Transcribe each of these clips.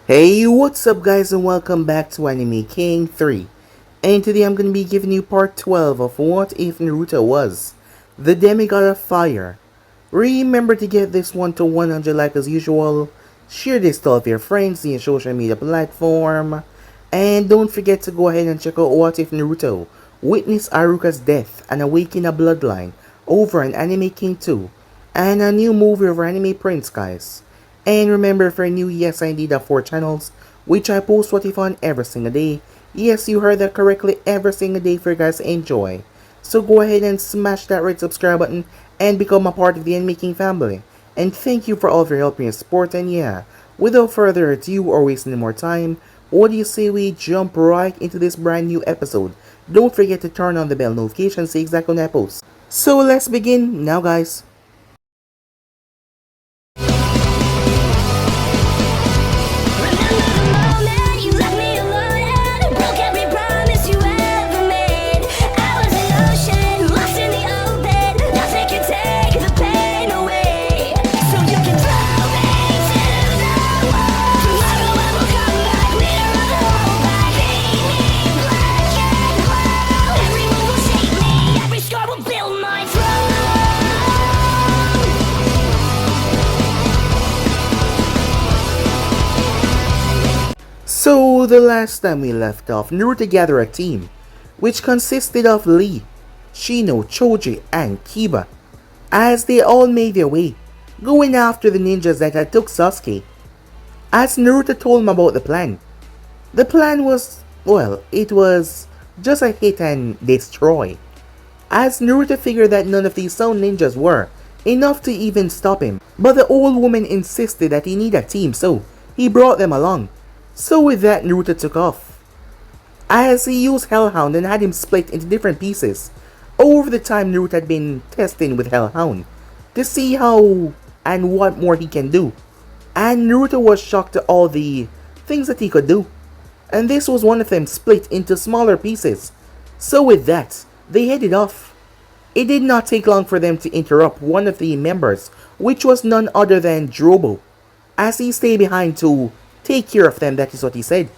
Hey, what's up guys and welcome back to Anime King 3. And today I'm going to be giving you part 12 of What If Naruto Was the Demigod of Fire. Remember to get this one to 100 like as usual, share this to all of your friends in your social media platform, and don't forget to go ahead and check out What If Naruto witnessed Aruka's death and awaken a bloodline over an Anime King 2 and a new movie over Anime Prince guys. And remember, if you're new, yes, I indeed have 4 channels, which I post what if on every single day. Yes, you heard that correctly, every single day for you guys to enjoy. So go ahead and smash that red subscribe button and become a part of the Anime King family. And thank you for all of your help and your support. And yeah, without further ado or wasting any more time, what do you say we jump right into this brand new episode? Don't forget to turn on the bell notifications so exactly when I post. So let's begin now guys. So the last time we left off, Naruto gathered a team, which consisted of Lee, Shino, Choji, and Kiba, as they all made their way, going after the ninjas that had took Sasuke. As Naruto told him about the plan was, well, it was just a hit and destroy. As Naruto figured that none of these sound ninjas were enough to even stop him, but the old woman insisted that he needed a team, so he brought them along. So with that, Naruto took off, as he used Hellhound and had him split into different pieces. Over the time, Naruto had been testing with Hellhound to see how and what more he can do, and Naruto was shocked at all the things that he could do, and this was one of them, split into smaller pieces. So with that, they headed off. It did not take long for them to interrupt one of the members, which was none other than Drobo, as he stayed behind to take care of them, that is what he said.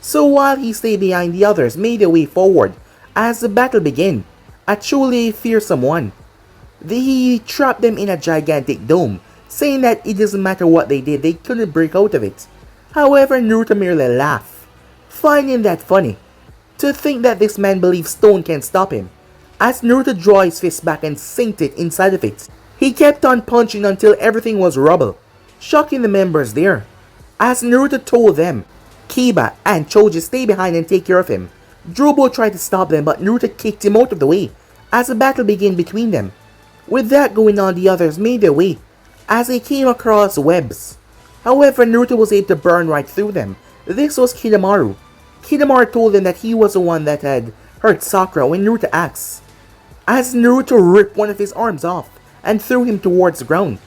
So while he stayed behind, the others made their way forward as the battle began, a truly fearsome one. He trapped them in a gigantic dome, saying that it doesn't matter what they did, they couldn't break out of it. However, Naruto merely laughed, finding that funny, to think that this man believes stone can stop him. As Naruto drew his fist back and sinked it inside of it, he kept on punching until everything was rubble, shocking the members there. As Naruto told them, Kiba and Choji stay behind and take care of him. Drobo tried to stop them, but Naruto kicked him out of the way as a battle began between them. With that going on, the others made their way as they came across webs. However, Naruto was able to burn right through them. This was Kidomaru. Kidomaru told them that he was the one that had hurt Sakura when Naruto asked, as Naruto ripped one of his arms off and threw him towards the ground,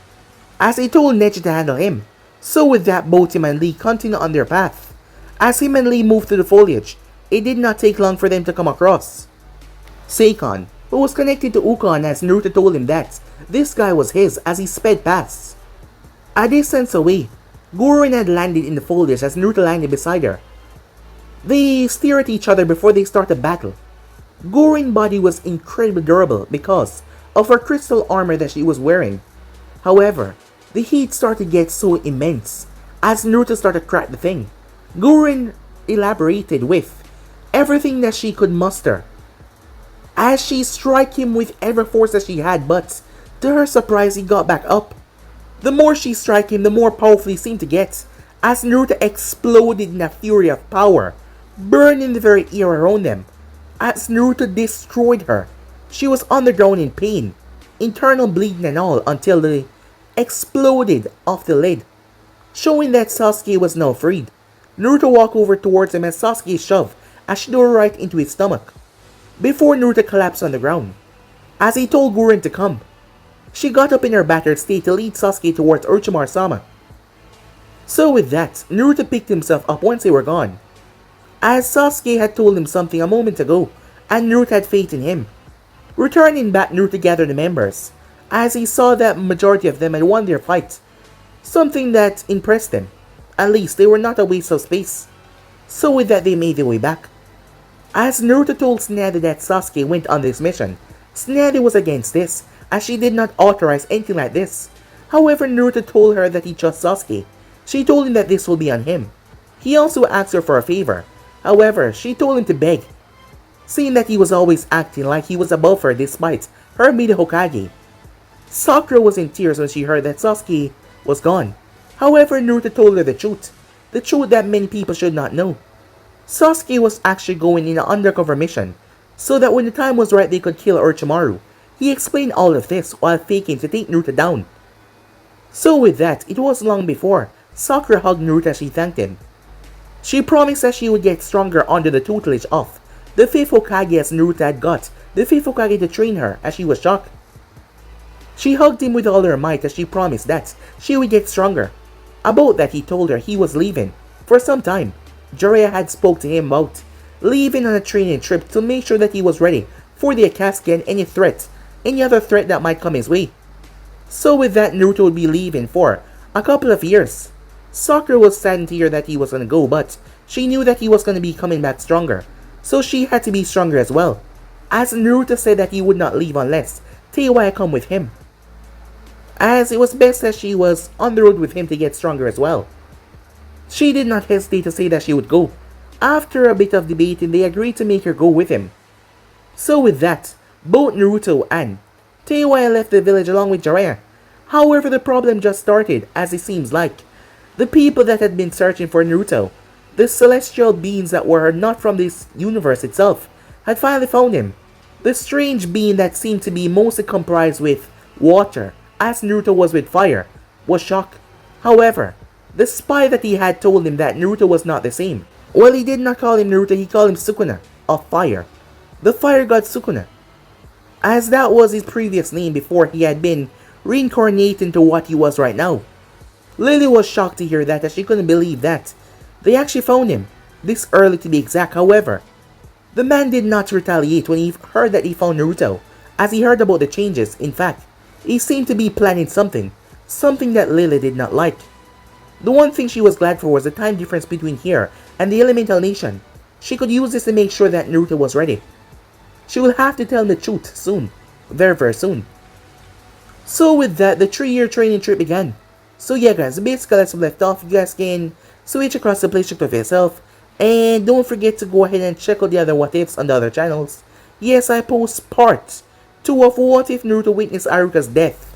as he told Neji to handle him. So with that, both him and Lee continued on their path. As him and Lee moved through the foliage, it did not take long for them to come across Seikon, who was connected to Ukon, as Naruto told him that this guy was his as he sped past. A distance away, Gurren had landed in the foliage as Naruto landed beside her. They stared at each other before they started battle. Gurren's body was incredibly durable because of her crystal armor that she was wearing. However, the heat started to get so immense as Naruto started to crack the thing. Gurren elaborated with everything that she could muster as she struck him with every force that she had, but to her surprise, he got back up. The more she struck him, the more powerful he seemed to get, as Naruto exploded in a fury of power, burning the very air around them. As Naruto destroyed her, she was on the ground in pain, internal bleeding and all, until the exploded off the lid, showing that Sasuke was now freed. Naruto walked over towards him as Sasuke shoved a Shidori right into his stomach, before Naruto collapsed on the ground. As he told Gurren to come, she got up in her battered state to lead Sasuke towards Orochimaru-sama. So with that, Naruto picked himself up once they were gone, as Sasuke had told him something a moment ago, and Naruto had faith in him. Returning back, Naruto gathered the members, as he saw that majority of them had won their fight, something that impressed him. At least they were not a waste of space. So with that, they made their way back. As Naruto told Tsunade that Sasuke went on this mission, Tsunade was against this, as she did not authorize anything like this. However, Naruto told her that he trusts Sasuke. She told him that this will be on him. He also asked her for a favor. However, she told him to beg, seeing that he was always acting like he was above her despite her being the Hokage. Sakura was in tears when she heard that Sasuke was gone. However, Naruto told her the truth that many people should not know. Sasuke was actually going in an undercover mission, so that when the time was right they could kill Orochimaru. He explained all of this while faking to take Naruto down. So with that, it was long before Sakura hugged Naruto as she thanked him. She promised that she would get stronger under the tutelage of the 5th Hokage as Naruto had got the 5th Hokage to train her as she was shocked. She hugged him with all her might as she promised that she would get stronger. About that, he told her he was leaving for some time. Jiraiya had spoke to him about leaving on a training trip to make sure that he was ready for the Akatsuki and any other threat that might come his way. So with that, Naruto would be leaving for a couple of years. Sakura was saddened to hear that he was gonna go, but she knew that he was gonna be coming back stronger, so she had to be stronger as well. As Naruto said that he would not leave unless Teiwaya come with him, as it was best that she was on the road with him to get stronger as well. She did not hesitate to say that she would go. After a bit of debating, they agreed to make her go with him. So with that, both Naruto and Teiwaya left the village along with Jiraiya. However, the problem just started, as it seems like the people that had been searching for Naruto, the celestial beings that were not from this universe itself, had finally found him. The strange being that seemed to be mostly comprised with water, as Naruto was with fire, was shocked. However, the spy that he had told him that Naruto was not the same. Well, he did not call him Naruto, he called him Sukuna, of fire. The fire god Sukuna, as that was his previous name before he had been reincarnated into what he was right now. Lily was shocked to hear that, as she couldn't believe that they actually found him, this early to be exact. However, the man did not retaliate when he heard that he found Naruto, as he heard about the changes. In fact, he seemed to be planning something that Lily did not like. The one thing she was glad for was the time difference between here and the Elemental Nation. She could use this to make sure that Naruto was ready. She will have to tell him the truth soon, very soon. So with that, the 3-year training trip began. So yeah guys, basically that's what left off. You guys can switch across the play check of yourself. And don't forget to go ahead and check out the other what ifs on the other channels. Yes, I post part 2 of What If Naruto Witnessed Aruka's Death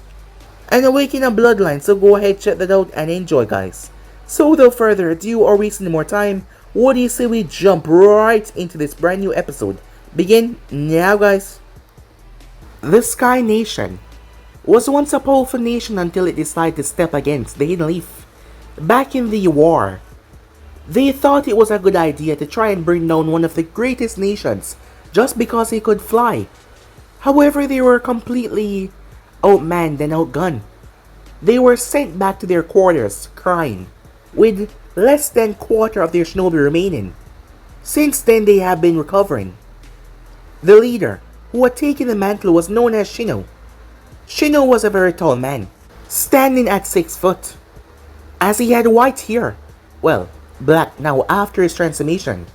and Awaken a Bloodline, so go ahead, check that out and enjoy guys. So without further ado or wasting more time, what do you say we jump right into this brand new episode? Begin now guys. The Sky Nation was once a powerful nation until it decided to step against the Hidden Leaf. Back in the war, they thought it was a good idea to try and bring down one of the greatest nations just because he could fly. However, they were completely outmanned and outgunned. They were sent back to their quarters crying, with less than quarter of their shinobi remaining. Since then, they have been recovering. The leader, who had taken the mantle, was known as Shino. Shino was a very tall man, standing at 6 foot, as he had white hair, well, black now after his transformation.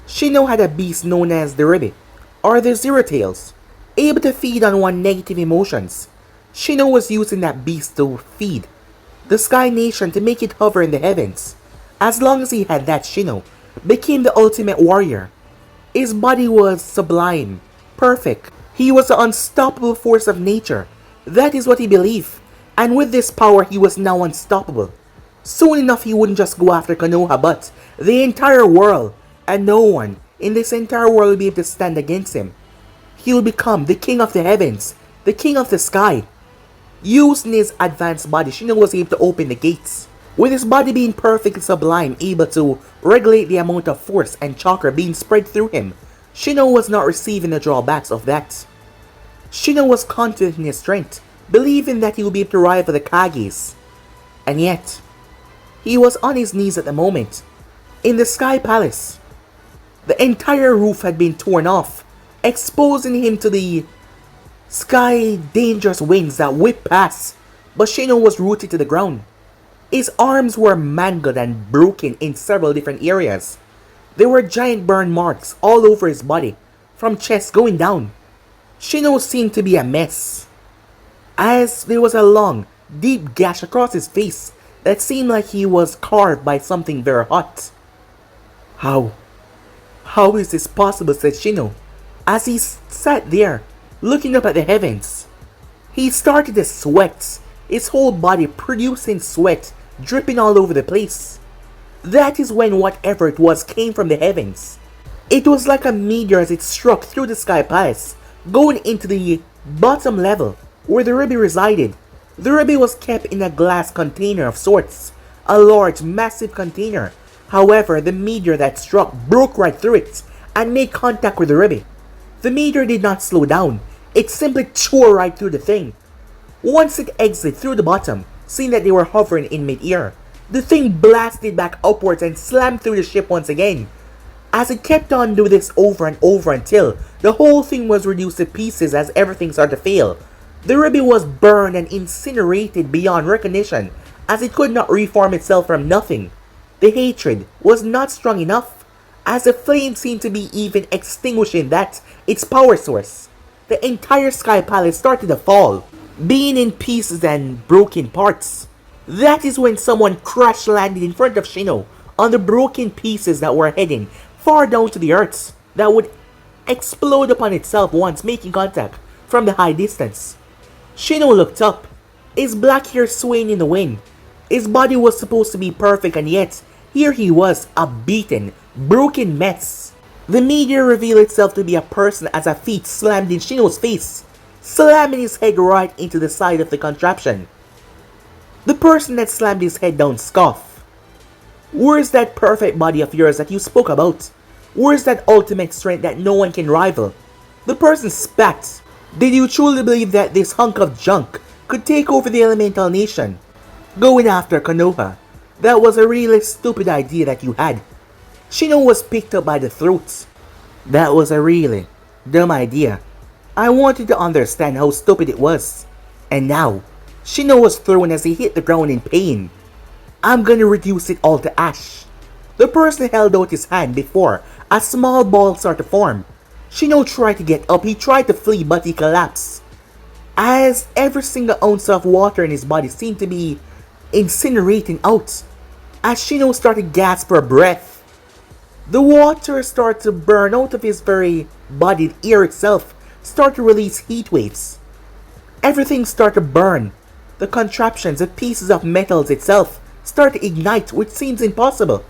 Shino had a beast known as the Ribbit, or the Zero Tails, able to feed on one negative emotions. Shino was using that beast to feed the Sky Nation to make it hover in the heavens. As long as he had that, Shino became the ultimate warrior. His body was sublime, perfect. He was the unstoppable force of nature. That is what he believed, and with this power he was now unstoppable. Soon enough he wouldn't just go after Konoha, but the entire world, and no one in this entire world will be able to stand against him. He will become the king of the heavens, the king of the sky. Using his advanced body, Shino was able to open the gates. With his body being perfectly sublime, able to regulate the amount of force and chakra being spread through him, Shino was not receiving the drawbacks of that. Shino was confident in his strength, believing that he would be able to rival the Kages. And yet, he was on his knees at the moment, in the Sky Palace. The entire roof had been torn off, exposing him to the sky dangerous winds that whipped past, but Shino was rooted to the ground. His arms were mangled and broken in several different areas. There were giant burn marks all over his body, from chest going down. Shino seemed to be a mess, as there was a long, deep gash across his face that seemed like he was carved by something very hot. How? How is this possible, said Shino, as he sat there, looking up at the heavens. He started to sweat, his whole body producing sweat, dripping all over the place. That is when whatever it was came from the heavens. It was like a meteor as it struck through the sky palace, going into the bottom level, where the ruby resided. The ruby was kept in a glass container of sorts, a large, massive container. However, the meteor that struck broke right through it and made contact with the ruby. The meteor did not slow down, it simply tore right through the thing. Once it exited through the bottom, seeing that they were hovering in mid-air, the thing blasted back upwards and slammed through the ship once again. As it kept on doing this over and over until the whole thing was reduced to pieces as everything started to fail. The ruby was burned and incinerated beyond recognition, as it could not reform itself from nothing. The hatred was not strong enough, as the flame seemed to be even extinguishing that, its power source. The entire sky palace started to fall, being in pieces and broken parts. That is when someone crash landed in front of Shino on the broken pieces that were heading far down to the earth that would explode upon itself once making contact from the high distance. Shino looked up, his black hair swaying in the wind. His body was supposed to be perfect, and yet here he was, a beaten, broken mess. The meteor revealed itself to be a person as a feet slammed in Shino's face, slamming his head right into the side of the contraption. The person that slammed his head down scoffed. Where's that perfect body of yours that you spoke about? Where's that ultimate strength that no one can rival? The person spat. Did you truly believe that this hunk of junk could take over the elemental nation? Going after Konoha. That was a really stupid idea that you had. Shino was picked up by the throat. That was a really dumb idea. I wanted to understand how stupid it was. And now, Shino was thrown as he hit the ground in pain. I'm gonna reduce it all to ash. The person held out his hand before a small ball started to form. Shino tried to get up, he tried to flee but he collapsed, as every single ounce of water in his body seemed to be incinerating out. As Shino started to gasp for breath, the water started to burn out of his very body. The air itself started to release heat waves. Everything started to burn. The contraptions, the pieces of metals itself, start to ignite, which seems impossible.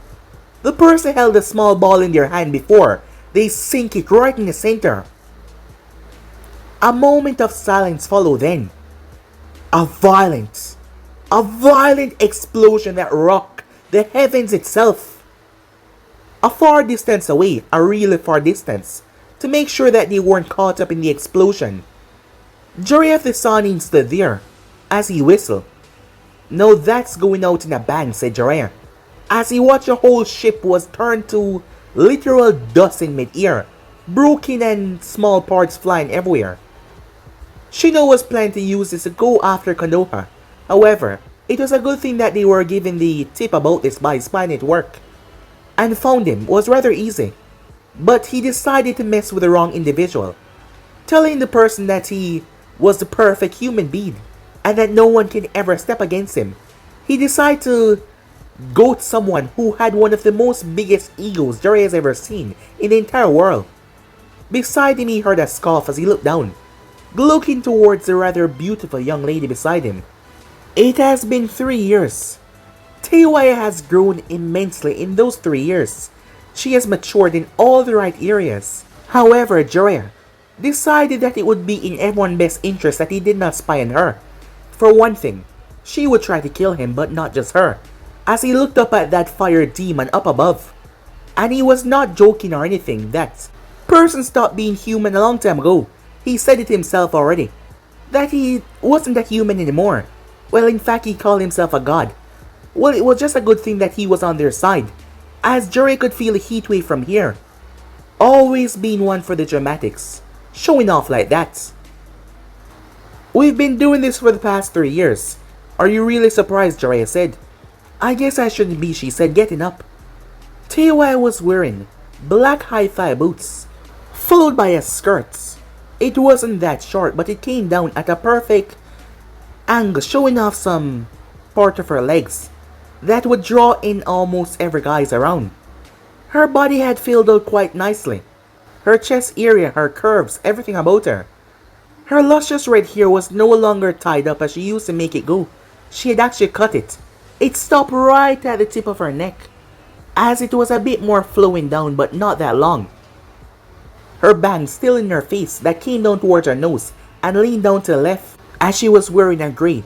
The person held a small ball in their hand before they sink it right in the center. A moment of silence followed then. A violent explosion that rocked the heavens itself. A far distance away, a really far distance, to make sure that they weren't caught up in the explosion. Jiraiya the Sannin stood there, as he whistled. Now that's going out in a bang, said Jiraiya, as he watched the whole ship was turned to literal dust in mid-air, broken and small parts flying everywhere. Shino was planning to use this to go after Konoha. However, it was a good thing that they were given the tip about this by Spy Network, and found him was rather easy. But he decided to mess with the wrong individual, telling the person that he was the perfect human being and that no one can ever step against him. He decided to go to someone who had one of the most biggest egos Jiraiya has ever seen in the entire world. Beside him, he heard a scoff as he looked down, looking towards the rather beautiful young lady beside him. It has been 3 years. Teiwaya has grown immensely in those 3 years. She has matured in all the right areas. However, Jiraiya decided that it would be in everyone's best interest that he did not spy on her. For one thing, she would try to kill him, but not just her, as he looked up at that fire demon up above. And he was not joking or anything. That person stopped being human a long time ago. He said it himself already, that he wasn't a human anymore. Well, in fact, he called himself a god. Well, it was just a good thing that he was on their side, as Jiraiya could feel a heat wave from here. Always being one for the dramatics, showing off like that. We've been doing this for the past 3 years. Are you really surprised? Jiraiya said. I guess I shouldn't be, she said, getting up. Teiwei was wearing black high-thigh boots, followed by a skirt. It wasn't that short, but it came down at a perfect angle, showing off some part of her legs that would draw in almost every guy's around. Her body had filled out quite nicely. Her chest area, her curves, everything about her. Her luscious red hair was no longer tied up as she used to make it go. She had actually cut it. It stopped right at the tip of her neck, as it was a bit more flowing down but not that long. Her bangs still in her face that came down towards her nose and leaned down to the left as she was wearing a grey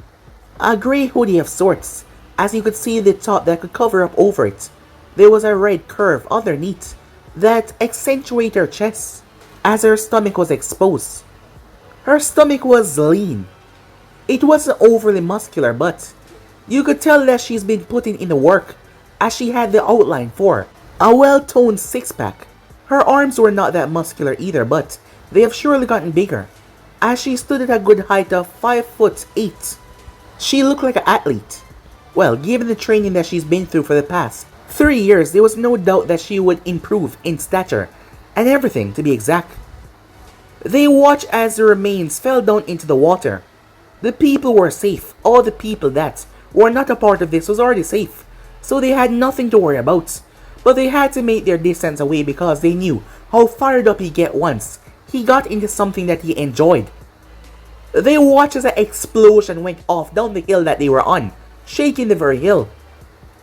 hoodie of sorts, as you could see the top that could cover up over it. There was a red curve underneath that accentuated her chest as her stomach was exposed. Her stomach was lean. It wasn't overly muscular, but you could tell that she's been putting in the work as she had the outline for a well-toned six-pack. Her arms were not that muscular either, but they have surely gotten bigger as she stood at a good height of 5'8". She looked like an athlete. Well, given the training that she's been through for the past 3 years, there was no doubt that she would improve in stature and everything, to be exact. They watched as the remains fell down into the water. The people were safe. All the people that were not a part of this was already safe, so they had nothing to worry about. But they had to make their distance away because they knew how fired up he'd get once he got into something that he enjoyed. They watched as an explosion went off down the hill that they were on, shaking the very hill.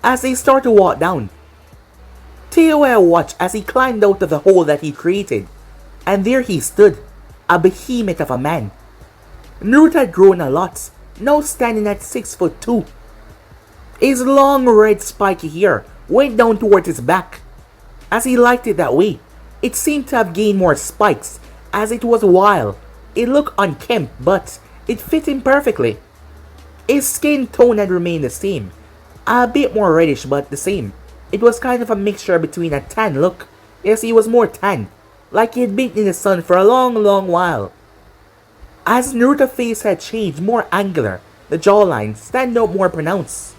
As they started to walk down, Teiwei watched as he climbed out of the hole that he created, and there he stood, a behemoth of a man. Naruto had grown a lot, now standing at 6'2". His long red spiky hair went down towards his back, as he liked it that way. It seemed to have gained more spikes as it was wild. It looked unkempt, but it fit him perfectly. His skin tone had remained the same, a bit more reddish but the same. It was kind of a mixture between a tan look. Yes, he was more tan, like he had been in the sun for a long while. As Naruto's face had changed, more angular, the jawline stand out more pronounced.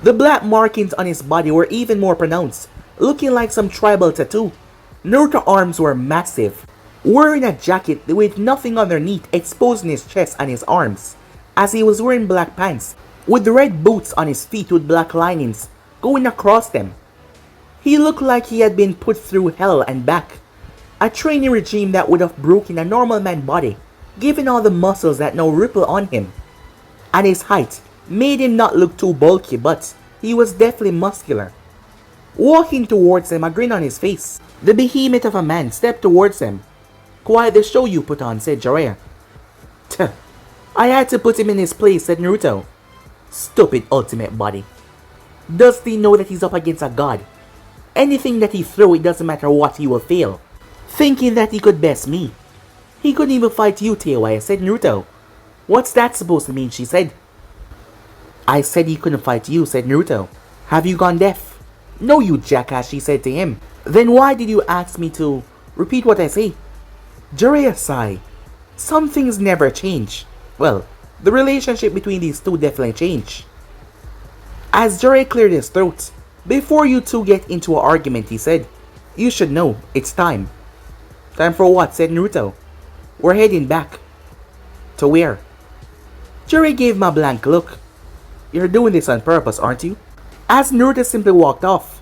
The black markings on his body were even more pronounced, looking like some tribal tattoo. Naruto's arms were massive, wearing a jacket with nothing underneath, exposing his chest and his arms, as he was wearing black pants, with red boots on his feet with black linings going across them. He looked like he had been put through hell and back, a training regime that would have broken a normal man's body, given all the muscles that now ripple on him. And his height made him not look too bulky, but he was definitely muscular. Walking towards them, a grin on his face, the behemoth of a man stepped towards them. "Quite the show you put on," said Jiraiya. "Tuh, I had to put him in his place," said Naruto. "Stupid ultimate body. Does he know that he's up against a god? Anything that he throw, it doesn't matter what, he will fail. Thinking that he could best me. He couldn't even fight you, Teiwei," said Naruto. "What's that supposed to mean?" she said. "I said he couldn't fight you," said Naruto. "Have you gone deaf?" "No, you jackass," she said to him. "Then why did you ask me to repeat what I say?" Jiraiya sighed. Some things never change. Well, the relationship between these two definitely changed. As Jiraiya cleared his throat, "Before you two get into an argument," he said, "you should know, it's time." "Time for what?" said Naruto. "We're heading back." "To where?" Jiraiya gave him a blank look. "You're doing this on purpose, aren't you?" As Naruto simply walked off.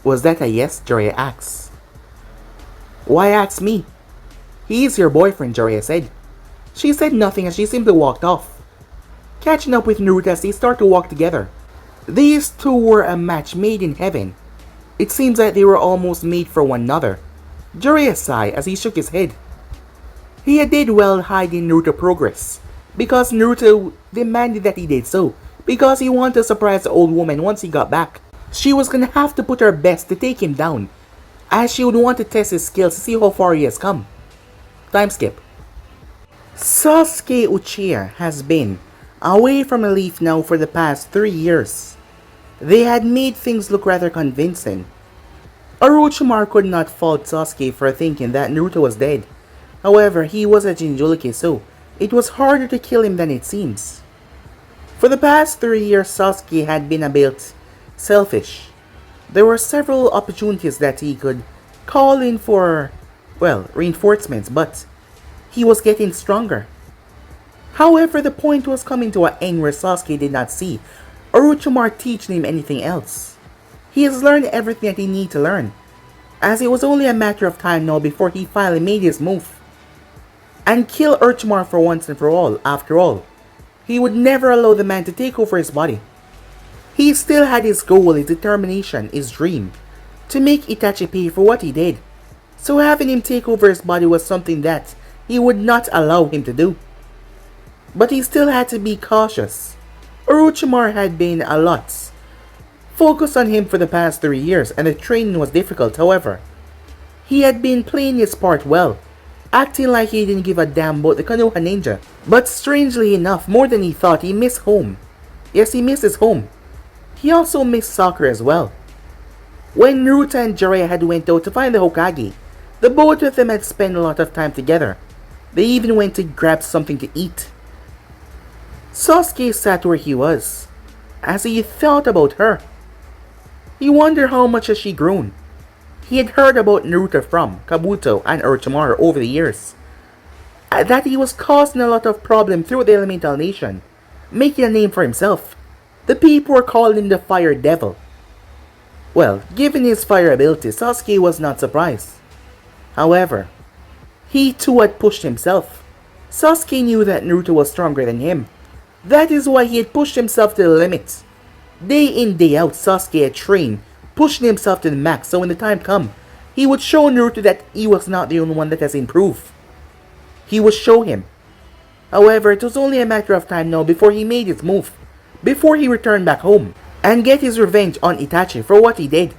"Was that a yes?" Jiraiya asked. "Why ask me?" "He's your boyfriend," Jiraiya said. She said nothing as she simply walked off, catching up with Naruto as they start to walk together. These two were a match made in heaven. It seems that they were almost made for one another. Jiraiya sighed as he shook his head. He did well hiding Naruto's progress, because Naruto demanded that he did so, because he wanted to surprise the old woman once he got back. She was gonna have to put her best to take him down, as she would want to test his skills to see how far he has come. Time skip. Sasuke Uchiha has been away from a leaf now for the past 3 years. They had made things look rather convincing. Orochimaru could not fault Sasuke for thinking that Naruto was dead. However, he was a Jinchuriki, so it was harder to kill him than it seems. For the past 3 years, Sasuke had been a bit selfish. There were several opportunities that he could call in for, well, reinforcements, but he was getting stronger. However, the point was coming to an end where Sasuke did not see Orochimaru teaching him anything else. He has learned everything that he needed to learn, as it was only a matter of time now before he finally made his move and kill Orochimaru for once and for all. After all, he would never allow the man to take over his body. He still had his goal, his determination, his dream, to make Itachi pay for what he did. So having him take over his body was something that he would not allow him to do. But he still had to be cautious. Orochimaru had been a lot focused on him for the past 3 years, and the training was difficult. However, he had been playing his part well, acting like he didn't give a damn about the Konoha ninja. But strangely enough, more than he thought, he missed home. Yes, he missed his home. He also missed soccer as well. When Naruto and Jiraiya had went out to find the Hokage, the both of them had spent a lot of time together. They even went to grab something to eat. Sasuke sat where he was, as he thought about her. He wondered how much has she grown. He had heard about Naruto from Kabuto and Orochimaru over the years, that he was causing a lot of problems through the Elemental Nation, making a name for himself. The people were calling him the Fire Devil. Well, given his fire ability, Sasuke was not surprised. However, he too had pushed himself. Sasuke knew that Naruto was stronger than him. That is why he had pushed himself to the limit. Day in, day out, Sasuke had trained, pushing himself to the max, so when the time come, he would show Naruto that he was not the only one that has improved. He would show him. However, it was only a matter of time now before he made his move, before he returned back home and get his revenge on Itachi for what he did.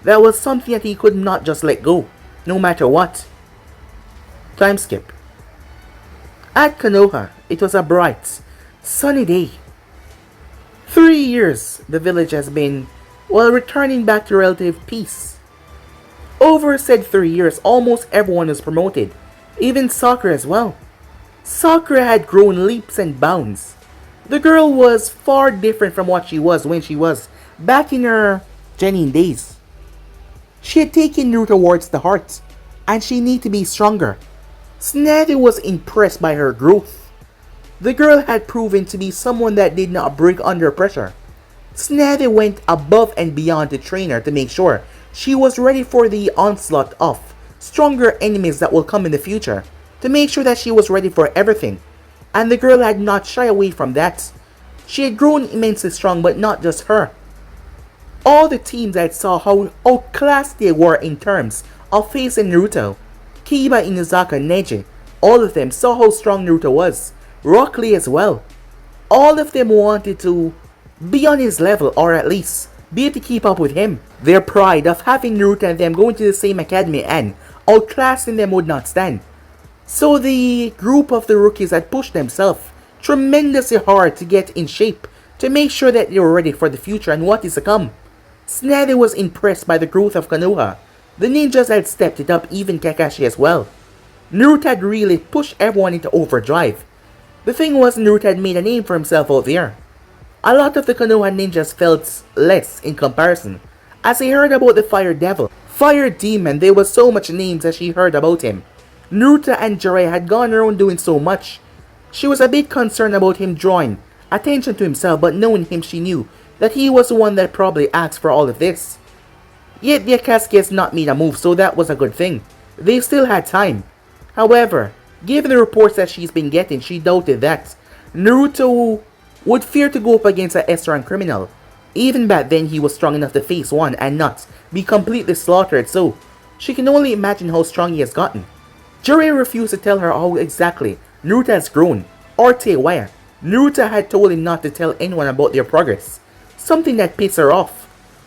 That was something that he could not just let go, no matter what. Time skip. At Konoha, it was a bright, sunny day. 3 years the village has been, well, returning back to relative peace. Over said 3 years, almost everyone was promoted, even Sakura as well. Sakura had grown leaps and bounds. The girl was far different from what she was when she was back in her genin days. She had taken Naruto towards the heart, and she needed to be stronger. Tsunade was impressed by her growth. The girl had proven to be someone that did not break under pressure. Tsunade went above and beyond to train her to make sure she was ready for the onslaught of stronger enemies that will come in the future, to make sure that she was ready for everything. And the girl had not shied away from that. She had grown immensely strong, but not just her. All the teams that saw how outclassed they were in terms of facing Naruto, Kiba, Inuzaka, Neji, all of them saw how strong Naruto was. Rock Lee as well. All of them wanted to be on his level, or at least be able to keep up with him. Their pride of having Naruto and them going to the same academy and outclassing them would not stand. So the group of the rookies had pushed themselves tremendously hard to get in shape, to make sure that they were ready for the future and what is to come. Tsunade was impressed by the growth of Konoha. The ninjas had stepped it up, even Kakashi as well. Naruto had really pushed everyone into overdrive. The thing was, Naruto had made a name for himself out there. A lot of the Konoha ninjas felt less in comparison, as they heard about the Fire Devil, Fire Demon. There was so much names as she heard about him. Naruto and Jiraiya had gone around doing so much. She was a bit concerned about him drawing attention to himself, but knowing him, she knew that he was the one that probably asked for all of this. Yet the Akatsuki has not made a move, so that was a good thing. They still had time. However, given the reports that she's been getting, she doubted that Naruto would fear to go up against an S-rank criminal. Even back then, he was strong enough to face one and not be completely slaughtered, so she can only imagine how strong he has gotten. Jiraiya refused to tell her how exactly Naruto has grown, or tell why. Naruto had told him not to tell anyone about their progress, something that pissed her off.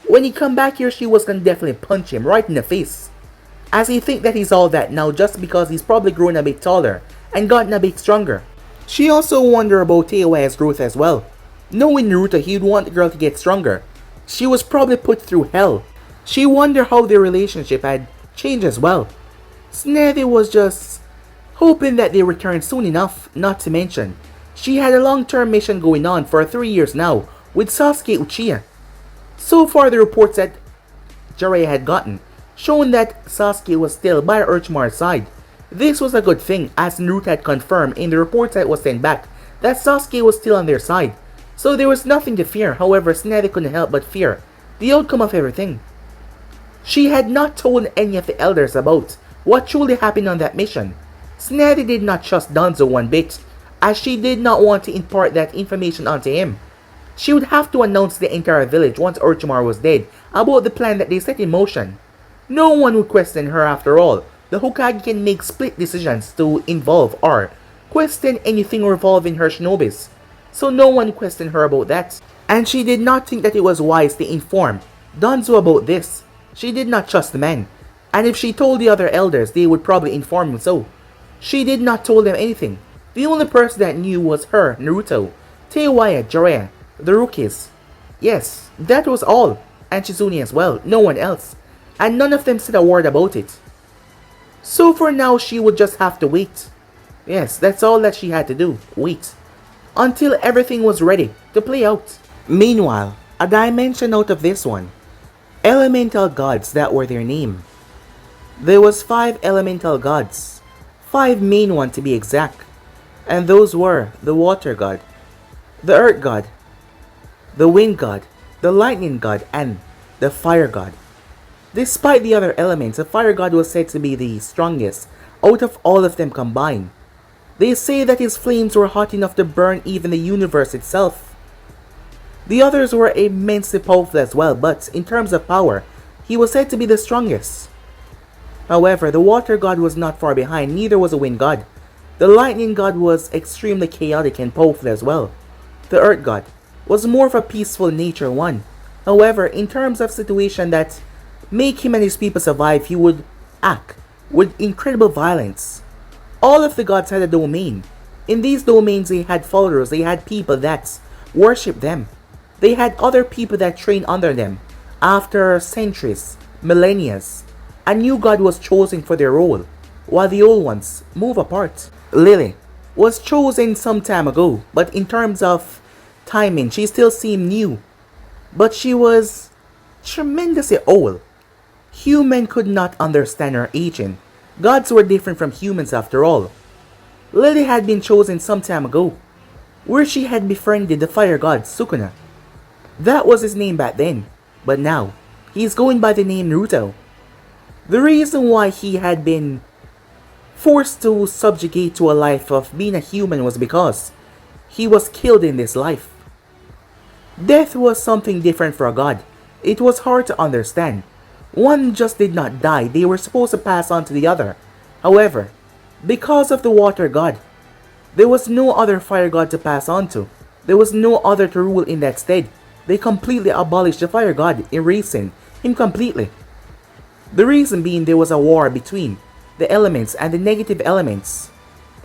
When he come back here, she was gonna definitely punch him right in the face, as he think that he's all that now just because he's probably grown a bit taller and gotten a bit stronger. She also wondered about Teiwaya's growth as well. Knowing Naruto, he'd want the girl to get stronger. She was probably put through hell. She wondered how their relationship had changed as well. Tsunade was just hoping that they returned soon enough, not to mention, She had a long-term mission going on for 3 years now with Sasuke Uchiha. So far, the reports that Jiraiya had gotten shown that Sasuke was still by Orochimaru's side. This was a good thing, as Naruto had confirmed in the reports that was sent back that Sasuke was still on their side. So there was nothing to fear. However, Tsunade couldn't help but fear the outcome of everything. She had not told any of the elders about what truly happened on that mission. Tsunade did not trust Danzo one bit, as she did not want to impart that information onto him. She would have to announce to the entire village once Orochimaru was dead about the plan that they set in motion. No one would question her after all. The Hokage can make split decisions to involve or question anything revolving her shinobis, so no one questioned her about that. And she did not think that it was wise to inform Danzo about this. She did not trust the man, and if she told the other elders, they would probably inform him so. She did not tell them anything. The only person that knew was her, Naruto, Teiwaya, Jiraiya, the rookies. Yes, that was all, and Shizune as well, no one else, and none of them said a word about it. So for now, she would just have to wait. Yes, that's all that she had to do, wait, until everything was ready to play out. Meanwhile, a dimension out of this one. Elemental gods, that were their name. There was 5 elemental gods, 5 main ones to be exact, and those were the water god, the earth god, the wind god, the lightning god, and the fire god. Despite the other elements, the fire god was said to be the strongest out of all of them combined. They say that his flames were hot enough to burn even the universe itself. The others were immensely powerful as well, but in terms of power, he was said to be the strongest. However, the water god was not far behind, neither was the wind god. The lightning god was extremely chaotic and powerful as well. The earth god was more of a peaceful nature one. However, in terms of situation that make him and his people survive, he would act with incredible violence. All of the gods had a domain. In these domains, they had followers, they had people that worshipped them. They had other people that trained under them. After centuries, millennia, a new god was chosen for their role, while the old ones move apart. Lily was chosen some time ago, but in terms of timing, she still seemed new. But she was tremendously old. Human could not understand her aging. Gods were different from humans after all. Lily had been chosen some time ago, where she had befriended the fire god Sukuna. That was his name back then, but now, he is going by the name Naruto. The reason why he had been forced to subjugate to a life of being a human was because he was killed in this life. Death was something different for a god. It was hard to understand. One just did not die, they were supposed to pass on to the other. However, because of the water god, there was no other fire god to pass on to. There was no other to rule in that stead. They completely abolished the fire god, erasing him completely. The reason being there was a war between the elements and the negative elements.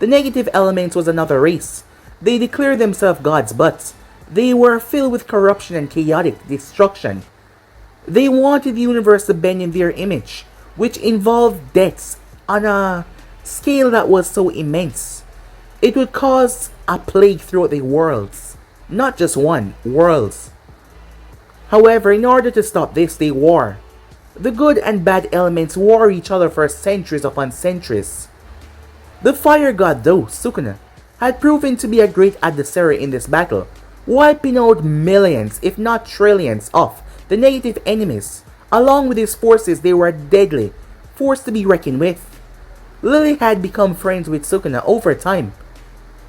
The negative elements was another race. They declared themselves gods, but they were filled with corruption and chaotic destruction. They wanted the universe to bend in their image, which involved deaths on a scale that was so immense. It would cause a plague throughout the worlds, not just one, worlds. However, in order to stop this, they war. The good and bad elements war each other for centuries upon centuries. The fire god though, Sukuna, had proven to be a great adversary in this battle, wiping out millions, if not trillions, of the negative enemies. Along with his forces, they were a deadly force to be reckoned with. Lily had become friends with Sukuna over time,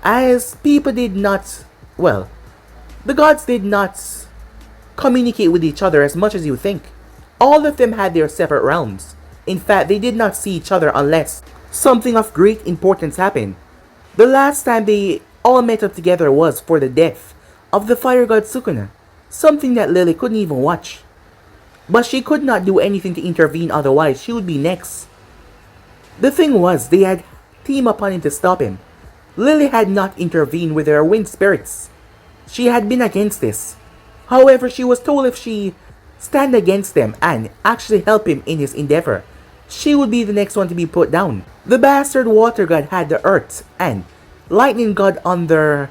as people did not, well, the gods did not communicate with each other as much as you think. All of them had their separate realms. In fact, they did not see each other unless something of great importance happened. The last time they all met up together was for the death of the fire god Sukuna, something that Lily couldn't even watch. But she could not do anything to intervene, otherwise she would be next. The thing was, they had teamed upon him to stop him. Lily had not intervened with her wind spirits. She had been against this. However, she was told if she stand against them and actually help him in his endeavor, she would be the next one to be put down. The bastard water god had the earth and lightning god under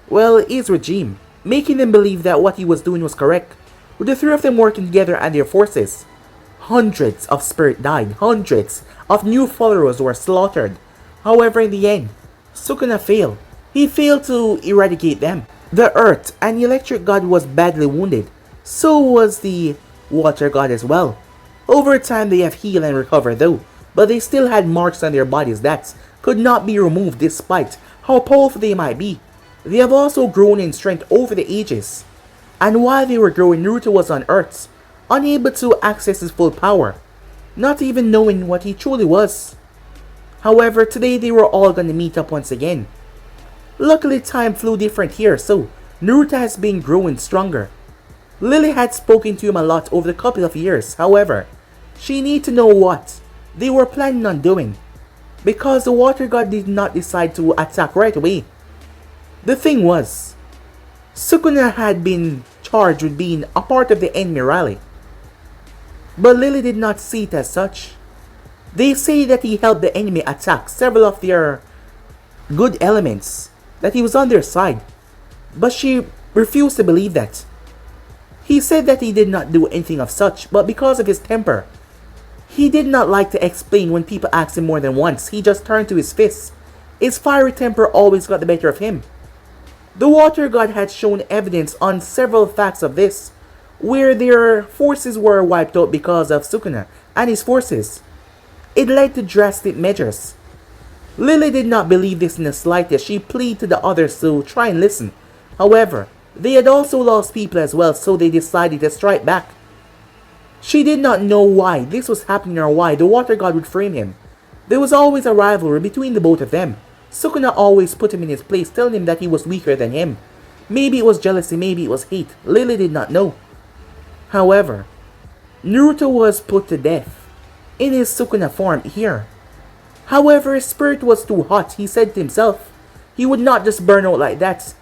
well, his regime, making them believe that what he was doing was correct. With the three of them working together and their forces, hundreds of spirits died, hundreds of new followers were slaughtered. However, in the end, Sukuna failed. He failed to eradicate them. The Earth and the Electric God was badly wounded. So was the Water God as well. Over time they have healed and recovered though, but they still had marks on their bodies that could not be removed despite how powerful they might be. They have also grown in strength over the ages. And while they were growing, Naruto was on Earth, unable to access his full power, not even knowing what he truly was. However, today they were all gonna meet up once again. Luckily time flew different here, so Naruto has been growing stronger. Lily had spoken to him a lot over the couple of years, however, she needed to know what they were planning on doing, because the Water God did not decide to attack right away. The thing was, Sukuna had been charged with being a part of the enemy rally, but Lily did not see it as such. They say that he helped the enemy attack several of their good elements, that he was on their side, but she refused to believe that. He said that he did not do anything of such, but because of his temper, he did not like to explain when people asked him more than once. He just turned to his fists. His fiery temper always got the better of him. The Water God had shown evidence on several facts of this, where their forces were wiped out because of Sukuna and his forces. It led to drastic measures. Lily did not believe this in the slightest. She pleaded to the others to try and listen. However, they had also lost people as well, so they decided to strike back. She did not know why this was happening or why the Water God would frame him. There was always a rivalry between the both of them. Sukuna always put him in his place, telling him that he was weaker than him. Maybe it was jealousy, maybe it was hate. Lily did not know. However, Naruto was put to death in his Sukuna form here. However, his spirit was too hot, he said to himself. He would not just burn out like that.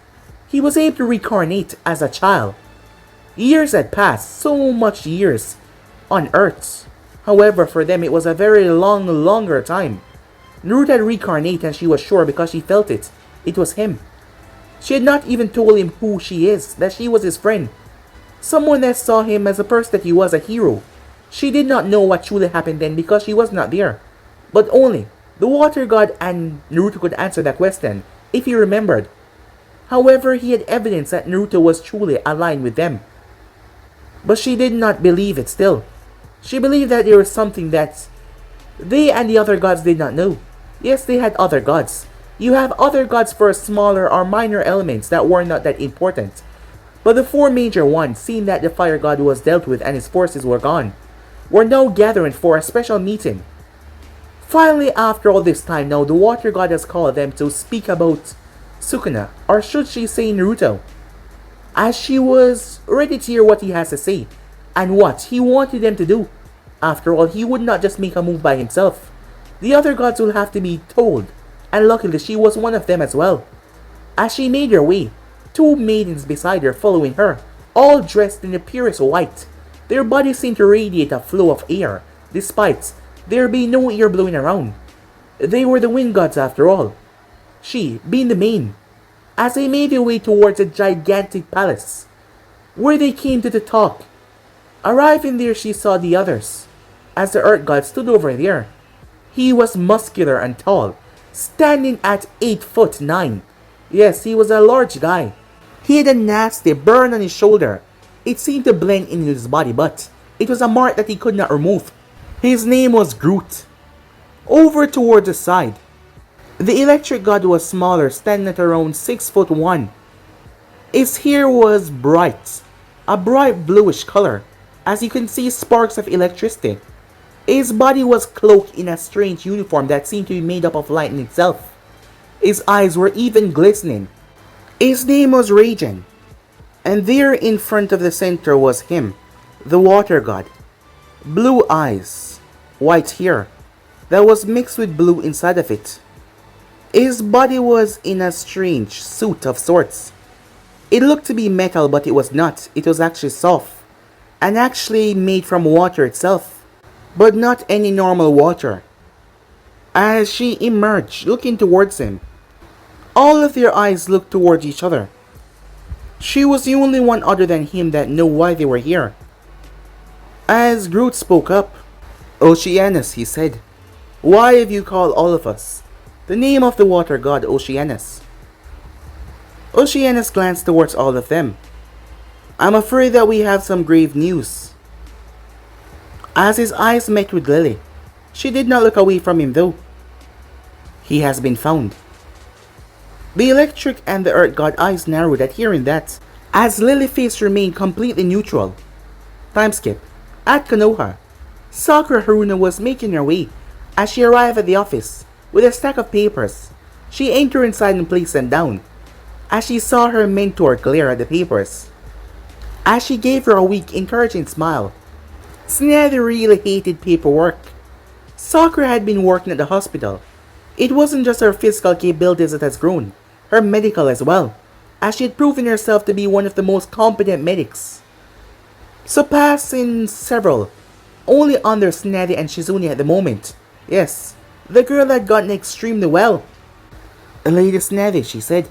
He was able to reincarnate as a child. Years had passed, so much years on Earth. However, for them it was a very longer time. Naruto had reincarnated and she was sure because she felt it. It was him. She had not even told him who she is, that she was his friend. Someone that saw him as a person that he was a hero. She did not know what truly happened then because she was not there. But only the Water God and Naruto could answer that question, if he remembered. However, he had evidence that Naruto was truly aligned with them. But she did not believe it still. She believed that there was something that they and the other gods did not know. Yes, they had other gods. You have other gods for smaller or minor elements that were not that important. But the four major ones, seeing that the Fire God was dealt with and his forces were gone, were now gathering for a special meeting. Finally, after all this time now, the Water God has called them to speak about Sukuna, or should she say Naruto, as she was ready to hear what he has to say, and what he wanted them to do. After all, he would not just make a move by himself. The other gods will have to be told, and luckily she was one of them as well. As she made her way, two maidens beside her following her, all dressed in the purest white. Their bodies seemed to radiate a flow of air, despite there being no air blowing around. They were the wind gods after all. She being the main, as they made their way towards a gigantic palace, where they came to the talk. Arriving there, she saw the others, as the Earth God stood over there. He was muscular and tall, standing at 8'9". Yes, he was a large guy. He had a nasty burn on his shoulder. It seemed to blend in his body, but it was a mark that he could not remove. His name was Groot. Over toward the side, the Electric God was smaller, standing at around 6'1". His hair was bright, a bright bluish color, as you can see sparks of electricity. His body was cloaked in a strange uniform that seemed to be made up of lightning itself. His eyes were even glistening. His name was Raijin, and there in front of the center was him, the Water God. Blue eyes, white hair, that was mixed with blue inside of it. His body was in a strange suit of sorts. It looked to be metal, but it was not. It was actually soft, and actually made from water itself, but not any normal water. As she emerged, looking towards him, All of their eyes looked towards each other. She was the only one other than him that knew why they were here. As Groot spoke up, Oceanus, he said, why have you called all of us? The name of the water god Oceanus. Oceanus glanced towards all of them. I'm afraid that we have some grave news. As his eyes met with Lily, she did not look away from him though. He has been found. The electric and the earth god eyes narrowed at hearing that, as Lily's face remained completely neutral. Time skip. At Konoha, Sakura Haruna was making her way as she arrived at the office with a stack of papers. She entered inside and placed them down as she saw her mentor glare at the papers. As she gave her a weak, encouraging smile. Tsunade really hated paperwork. Sakura had been working at the hospital. It wasn't just her physical capabilities that has grown, her medical as well, as she had proven herself to be one of the most competent medics, surpassing several, only under Tsunade and Shizune at the moment. Yes, the girl had gotten extremely well. Lady Tsunade, she said.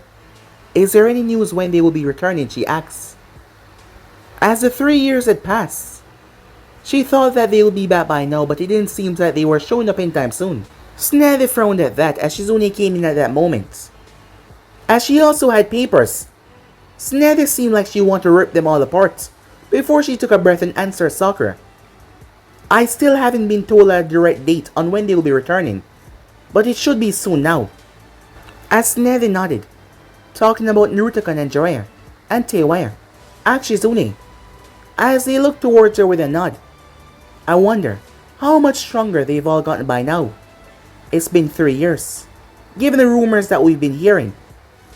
Is there any news when they will be returning, she asked. As the 3 years had passed, she thought that they would be back by now, but it didn't seem that they were showing up anytime soon. Tsunade frowned at that as Shizune came in at that moment. As she also had papers, Tsunade seemed like she wanted to rip them all apart before she took a breath and answered Sakura. I still haven't been told a direct date on when they will be returning, but it should be soon now. As Tsunade nodded, talking about Naruto-kun and Jiraiya, and Teiwaya, and Shizune, as they looked towards her with a nod. I wonder how much stronger they've all gotten by now. It's been 3 years. Given the rumors that we've been hearing,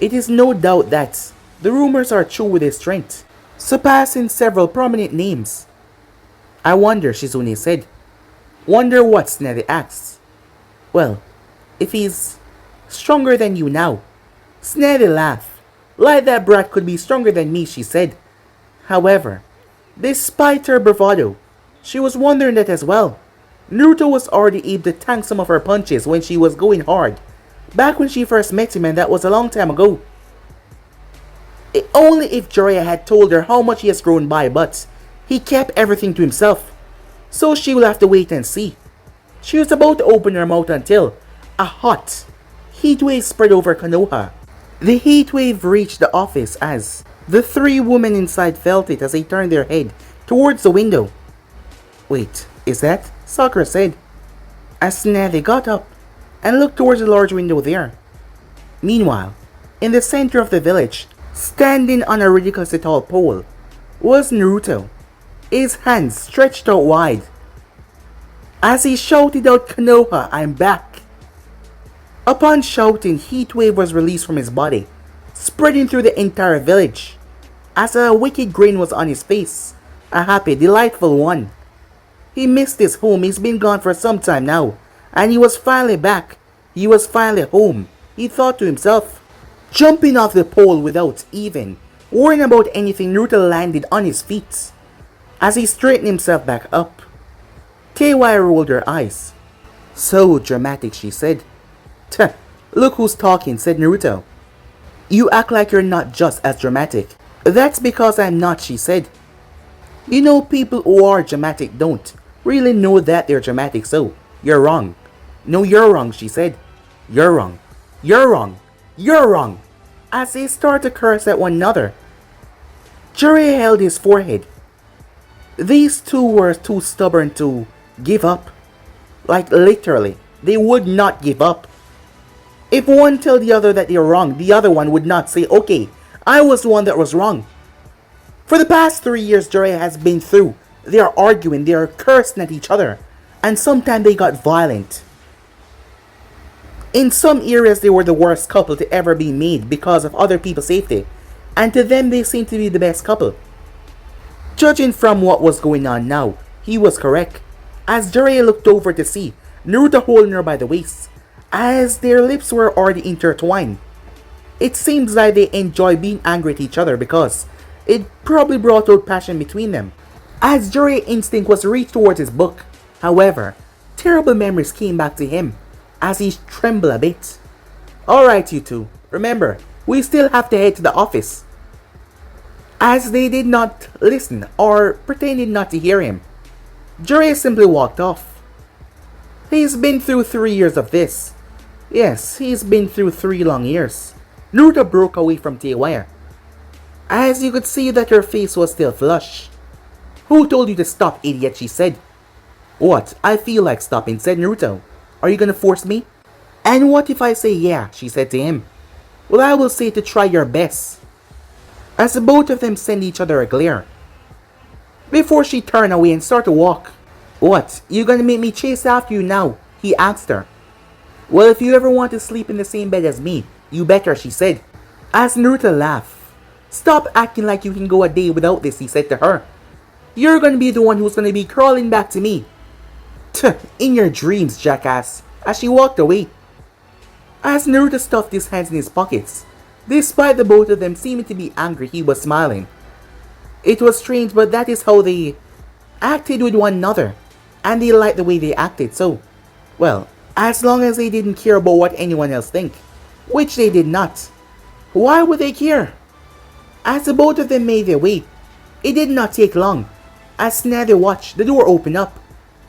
it is no doubt that the rumors are true with his strength, surpassing several prominent names. I wonder, Shizune said. Wonder what, Tsunade asked. Well, if he's stronger than you now. Tsunade laughed. Like that brat could be stronger than me, she said. However, despite her bravado, she was wondering that as well. Naruto was already able to tank some of her punches when she was going hard, back when she first met him, and that was a long time ago. Only if Jiraiya had told her how much he has grown by, but he kept everything to himself. So she will have to wait and see. She was about to open her mouth until a hot heat wave spread over Konoha. The heat wave reached the office as the 3 women inside felt it as they turned their head towards the window. Wait, is that? Sakura said, as Tsunade got up and looked towards the large window there. Meanwhile, in the center of the village, standing on a ridiculously tall pole, was Naruto, his hands stretched out wide. As he shouted out, Konoha, I'm back. Upon shouting, heat wave was released from his body, spreading through the entire village, as a wicked grin was on his face, a happy, delightful one. He missed his home. He's been gone for some time now, and he was finally back. He was finally home, he thought to himself. Jumping off the pole without even worrying about anything, Naruto landed on his feet. As he straightened himself back up, Teiwaya rolled her eyes. So dramatic, she said. Tuh, look who's talking, said Naruto. You act like you're not just as dramatic. That's because I'm not, she said. You know, people who are dramatic don't really know that they're dramatic, so you're wrong. No, you're wrong, she said. You're wrong. You're wrong. You're wrong. As they started to curse at one another, Jiraiya held his forehead. These two were too stubborn to give up. Like literally, they would not give up. If one told the other that they're wrong, the other one would not say, okay, I was the one that was wrong. For the past 3 years, Jiraiya has been through. They are arguing, they are cursing at each other, and sometimes they got violent. In some areas, they were the worst couple to ever be made because of other people's safety, and to them, they seemed to be the best couple. Judging from what was going on now, he was correct, as Jiraiya looked over to see Naruto holding her by the waist, as their lips were already intertwined. It seems like they enjoy being angry at each other because it probably brought out passion between them. As Jiraiya's instinct was to reach towards his book, however, terrible memories came back to him as he trembled a bit. Alright, you two, Remember, we still have to head to the office. As they did not listen or pretended not to hear him, Jiraiya simply walked off. He's been through 3 years of this. Yes, he's been through 3 long years. Naruto broke away from Teiwaya, as you could see that her face was still flushed. Who told you to stop, idiot? She said. What? I feel like stopping, said Naruto. Are you gonna force me? And what if I say yeah? She said to him. Well, I will say to try your best. As the both of them sent each other a glare, before she turned away and started to walk. What? You gonna make me chase after you now? He asked her. Well, if you ever want to sleep in the same bed as me, you better, she said. As Naruto laughed. Stop acting like you can go a day without this, he said to her. You're gonna be the one who's gonna be crawling back to me. Tuh, in your dreams, jackass. As she walked away. As Naruto stuffed his hands in his pockets, despite the both of them seeming to be angry, he was smiling. It was strange, but that is how they acted with one another, and they liked the way they acted, so, well, as long as they didn't care about what anyone else think, which they did not. Why would they care? As the both of them made their way, it did not take long. As Tsunade watched, the door opened up.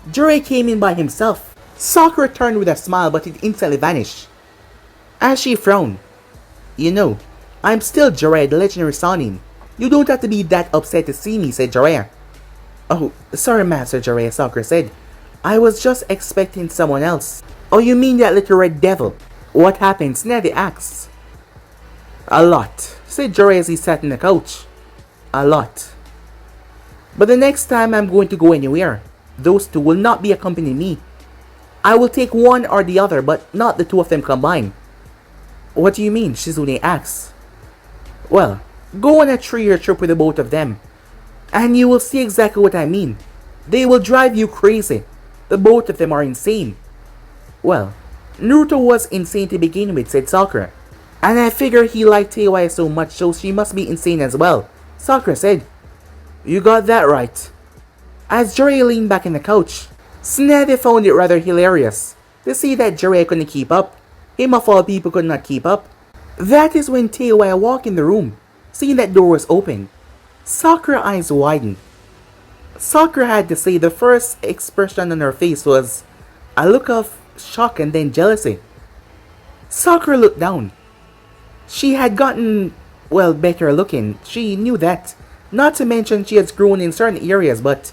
Jiraiya came in by himself. Sakura turned with a smile, but it instantly vanished. As she frowned, You know, I'm still Jiraiya, the legendary Sannin. You don't have to be that upset to see me, said Jiraiya. Oh, sorry, Master Jiraiya, Sakura said. I was just expecting someone else. Oh, you mean that little red devil? What happened? Tsunade asked. A lot, said Jiraiya as he sat on the couch. A lot. But the next time I'm going to go anywhere, those two will not be accompanying me. I will take one or the other, but not the two of them combined. What do you mean? Shizune asks. Well, go on a 3-year trip with the both of them, and you will see exactly what I mean. They will drive you crazy. The both of them are insane. Well, Naruto was insane to begin with, said Sakura. And I figure he liked Teiwaya so much, so she must be insane as well, Sakura said. You got that right. As Jiraiya leaned back in the couch, Tsunade found it rather hilarious to see that Jiraiya couldn't keep up. Him of all people could not keep up. That is when Teiwaya walked in the room, seeing that door was open. Sakura's eyes widened. Sakura had to say the first expression on her face was a look of shock and then jealousy. Sakura looked down. She had gotten, well, better looking. She knew that. Not to mention she has grown in certain areas, but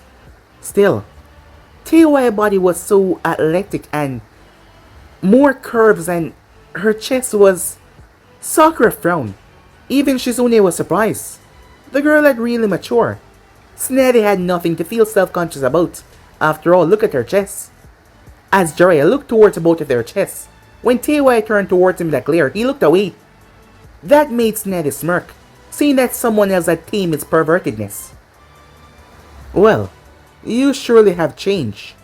still, Teiwaya's body was so athletic and more curves, and her chest was... Sakura frowned. Even Shizune was surprised. The girl had really matured. Tsunade had nothing to feel self-conscious about. After all, look at her chest. As Jiraiya looked towards both of their chests, when Teiwaya turned towards him with a glare, he looked away. That made Tsunade smirk, seeing that someone else had tamed its pervertedness. Well, you surely have changed,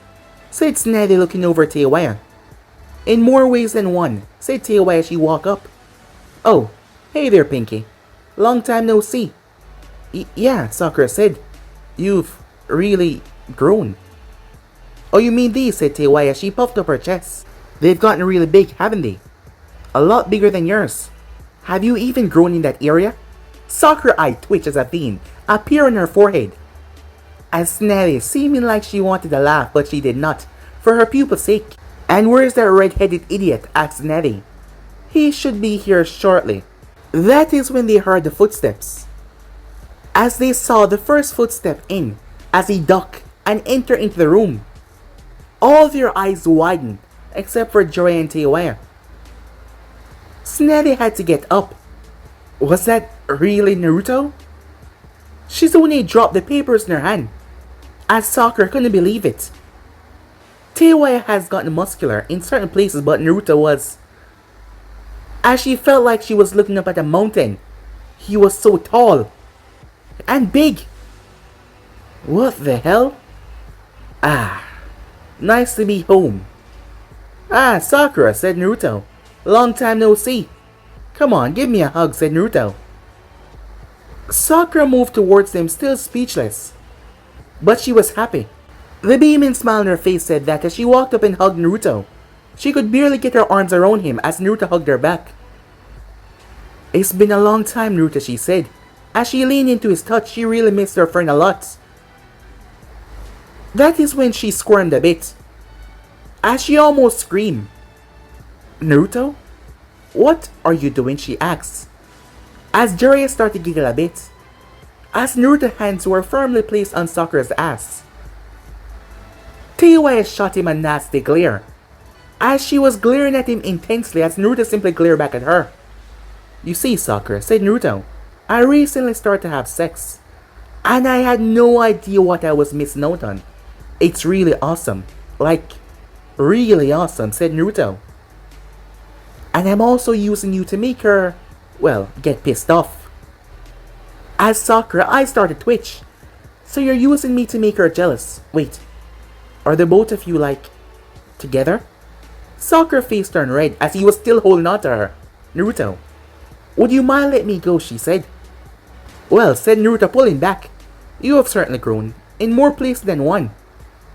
said Tsunade looking over Teiwaya. In more ways than one, said Teiwaya as she walked up. Oh, hey there, Pinky. Long time no see. Yeah, Sakura said. You've really grown. Oh, you mean these, said Teiwaya as she puffed up her chest. They've gotten really big, haven't they? A lot bigger than yours. Have you even grown in that area? Sakura's eye twitched as a vein appeared on her forehead. As Tsunade, seeming like she wanted to laugh, but she did not, for her pupil's sake. And where's that red-headed idiot? Asked Tsunade. He should be here shortly. That is when they heard the footsteps. As they saw the first footstep in, as he ducked and entered into the room, all their eyes widened, except for Jiraiya and Teiwaya. Tsunade had to get up. Was that really Naruto? Shizune dropped the papers in her hand, as Sakura couldn't believe it. Teiwaya has gotten muscular in certain places, but Naruto was... As she felt like she was looking up at a mountain. He was so tall. And big. What the hell? Ah, nice to be home. Ah, Sakura, said Naruto. Long time no see. Come on, give me a hug, said Naruto. Sakura moved towards them, still speechless. But she was happy. The beaming smile on her face said that as she walked up and hugged Naruto. She could barely get her arms around him as Naruto hugged her back. It's been a long time, Naruto, she said. As she leaned into his touch, she really missed her friend a lot. That is when she squirmed a bit, as she almost screamed. Naruto? What are you doing? She asked, as Jiraiya started to giggle a bit, as Naruto's hands were firmly placed on Sakura's ass. Teiwaya shot him a nasty glare, as she was glaring at him intensely as Naruto simply glared back at her. You see, Sakura, said Naruto, I recently started to have sex, and I had no idea what I was missing out on. It's really awesome. Like, really awesome, said Naruto. And I'm also using you to make her, well, get pissed off. As Sakura, I started to twitch. So you're using me to make her jealous. Wait, are the both of you, like, together? Sakura's face turned red as he was still holding on to her. Naruto, would you mind letting me go, she said. Well, said Naruto, pulling back, you have certainly grown, in more places than one.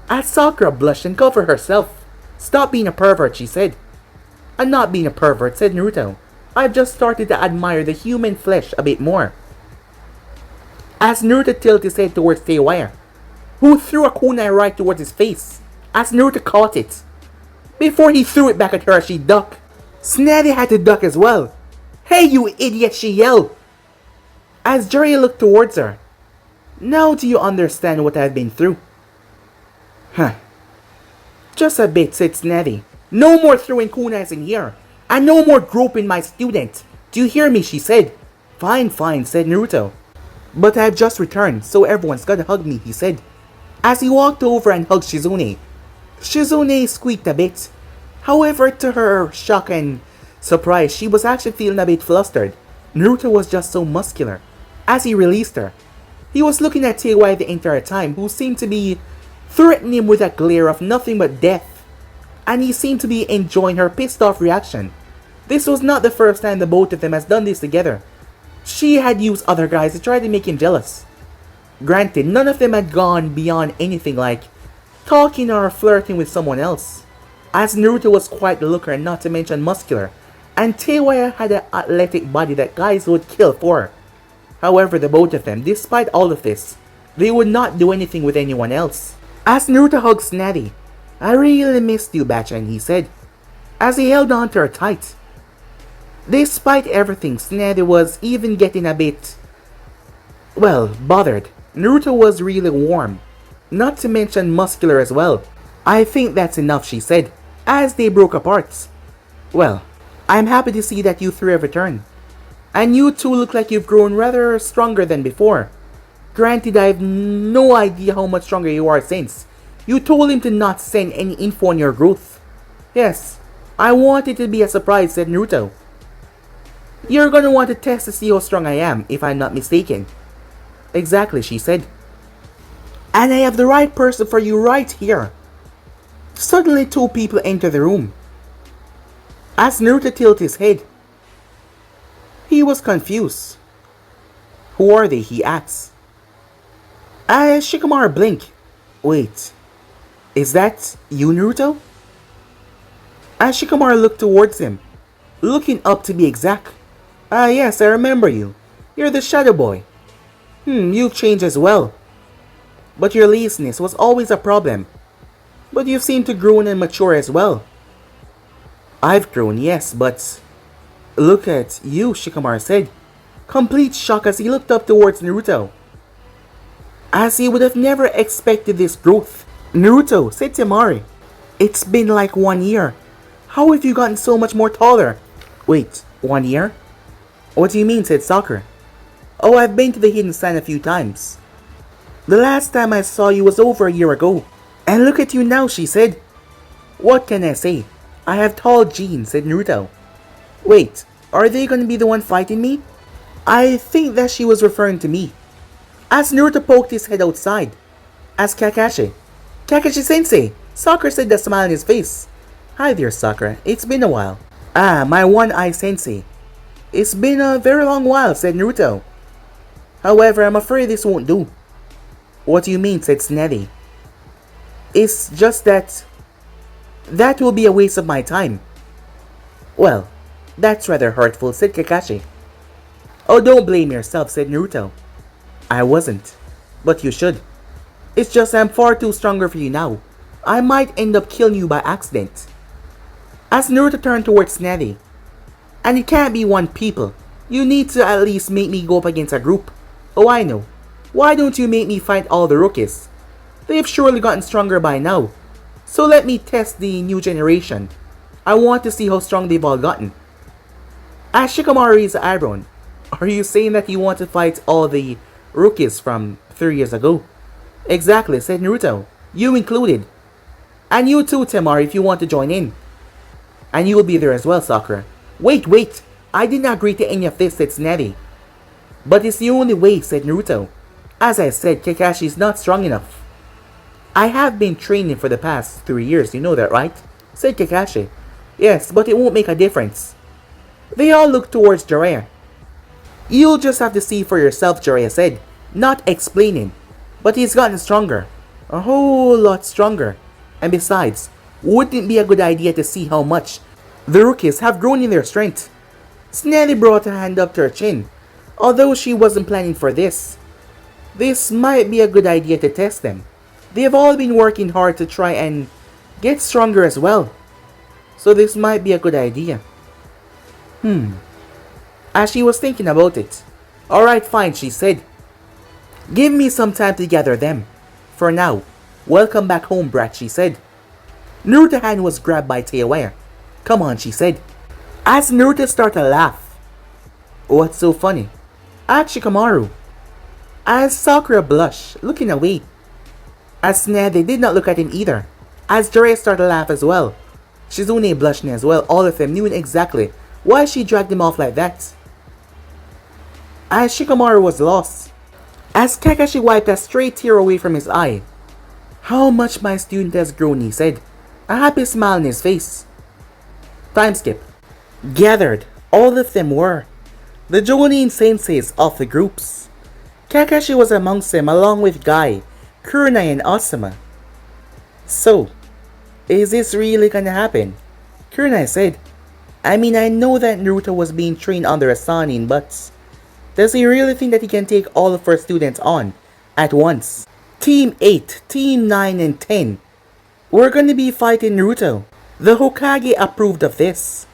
As Sakura blushed and covered herself. Stop being a pervert, she said. I'm not being a pervert, said Naruto. I've just started to admire the human flesh a bit more. As Naruto tilted his head towards Teiwaya, who threw a kunai right towards his face, as Naruto caught it. Before he threw it back at her as she ducked, Snazzy had to duck as well. Hey, you idiot, she yelled. As Jiraiya looked towards her. Now do you understand what I've been through? Huh. Just a bit, said Snazzy. No more throwing kunais in here, and no more groping my student. Do you hear me, she said. Fine, fine, said Naruto. But I've just returned, so everyone's gotta hug me, he said, as he walked over and hugged Shizune. Shizune squeaked a bit. However, to her shock and surprise, she was actually feeling a bit flustered. Naruto was just so muscular. As he released her, he was looking at Teiwaya the entire time, who seemed to be threatening him with a glare of nothing but death. And he seemed to be enjoying her pissed off reaction. This was not the first time the both of them has done this together. She had used other guys to try to make him jealous. Granted, none of them had gone beyond anything like talking or flirting with someone else, as Naruto was quite the looker and not to mention muscular, and Teiwaya had an athletic body that guys would kill for. However, the both of them, despite all of this, they would not do anything with anyone else. As Naruto hugged Snazzy, I really missed you, Bachan, he said, as he held on to her tight. Despite everything, Snazzy was even getting a bit, well, bothered. Naruto was really warm, not to mention muscular as well. I think that's enough, she said, as they broke apart. Well, I'm happy to see that you three have returned. And you two look like you've grown rather stronger than before. Granted, I have no idea how much stronger you are since you told him to not send any info on your growth. Yes, I want it to be a surprise, said Naruto. You're gonna want to test to see how strong I am, if I'm not mistaken. Exactly, she said. And I have the right person for you right here. Suddenly, two people enter the room. As Naruto tilted his head, he was confused. Who are they? He asked. As Shikamaru blinked. Wait, is that you, Naruto? As Shikamaru looked towards him, looking up to be exact. Ah, yes, I remember you. You're the Shadow Boy. You've changed as well. But your laziness was always a problem. But you seem to grow and mature as well. I've grown, yes, but look at you, Shikamaru said, complete shock as he looked up towards Naruto, as he would have never expected this growth. Naruto, said Temari, it's been like 1 year. How have you gotten so much more taller? Wait, 1 year? What do you mean, said Sakura. Oh, I've been to the Hidden Sand a few times. The last time I saw you was over a year ago. And look at you now, she said. What can I say? I have tall genes, said Naruto. Wait, are they gonna be the one fighting me? I think that she was referring to me. As Naruto poked his head outside, asked Kakashi. Kakashi-sensei, Sakura said, the smile on his face. Hi there, Sakura. It's been a while. Ah, my one-eye sensei. It's been a very long while, said Naruto. However, I'm afraid this won't do. What do you mean, said Snazzy. It's just that will be a waste of my time. Well, that's rather hurtful, said Kakashi. Oh, don't blame yourself, said Naruto. I wasn't. But you should. It's just I'm far too stronger for you now. I might end up killing you by accident. As Naruto turned towards Tsunade, and it can't be one people. You need to at least make me go up against a group. Oh, I know. Why don't you make me fight all the rookies? They've surely gotten stronger by now. So let me test the new generation. I want to see how strong they've all gotten. As Shikamaru raised the eyebrow, are you saying that you want to fight all the rookies from 3 years ago? Exactly, said Naruto. You included. And you too, Temari, if you want to join in. And you will be there as well, Sakura. Wait. I did not agree to any of this, said Tsunade. But it's the only way, said Naruto. As I said, Kakashi is not strong enough. I have been training for the past 3 years, you know that, right? Said Kakashi. Yes, but it won't make a difference. They all looked towards Jiraiya. You'll just have to see for yourself, Jiraiya said, not explaining. But he's gotten stronger. A whole lot stronger. And besides, wouldn't it be a good idea to see how much the rookies have grown in their strength? Tsunade brought a hand up to her chin, although she wasn't planning for this. This might be a good idea to test them. They've all been working hard to try and get stronger as well. So this might be a good idea. As she was thinking about it. Alright, fine, she said. Give me some time to gather them. For now, welcome back home, brat, she said. Naruto's hand was grabbed by Teiwaya. Come on, she said. As Naruto started to laugh. What's so funny? Asked Shikamaru. As Sakura blushed, looking away. As Tsunade did not look at him either. As Jiraiya started to laugh as well. Shizune blushing as well, all of them knew exactly why she dragged him off like that. As Shikamaru was lost. As Kakashi wiped a stray tear away from his eye. How much my student has grown, he said, a happy smile on his face. Time skip. Gathered, all of them were the Jonin senseis of the groups. Kakashi was amongst them along with Guy, Kurenai and Asuma. So, is this really gonna happen? Kurenai said, I mean, I know that Naruto was being trained under a Sanin, but does he really think that he can take all of our students on at once? Team 8, Team 9, and 10. We're gonna be fighting Naruto. The Hokage approved of this.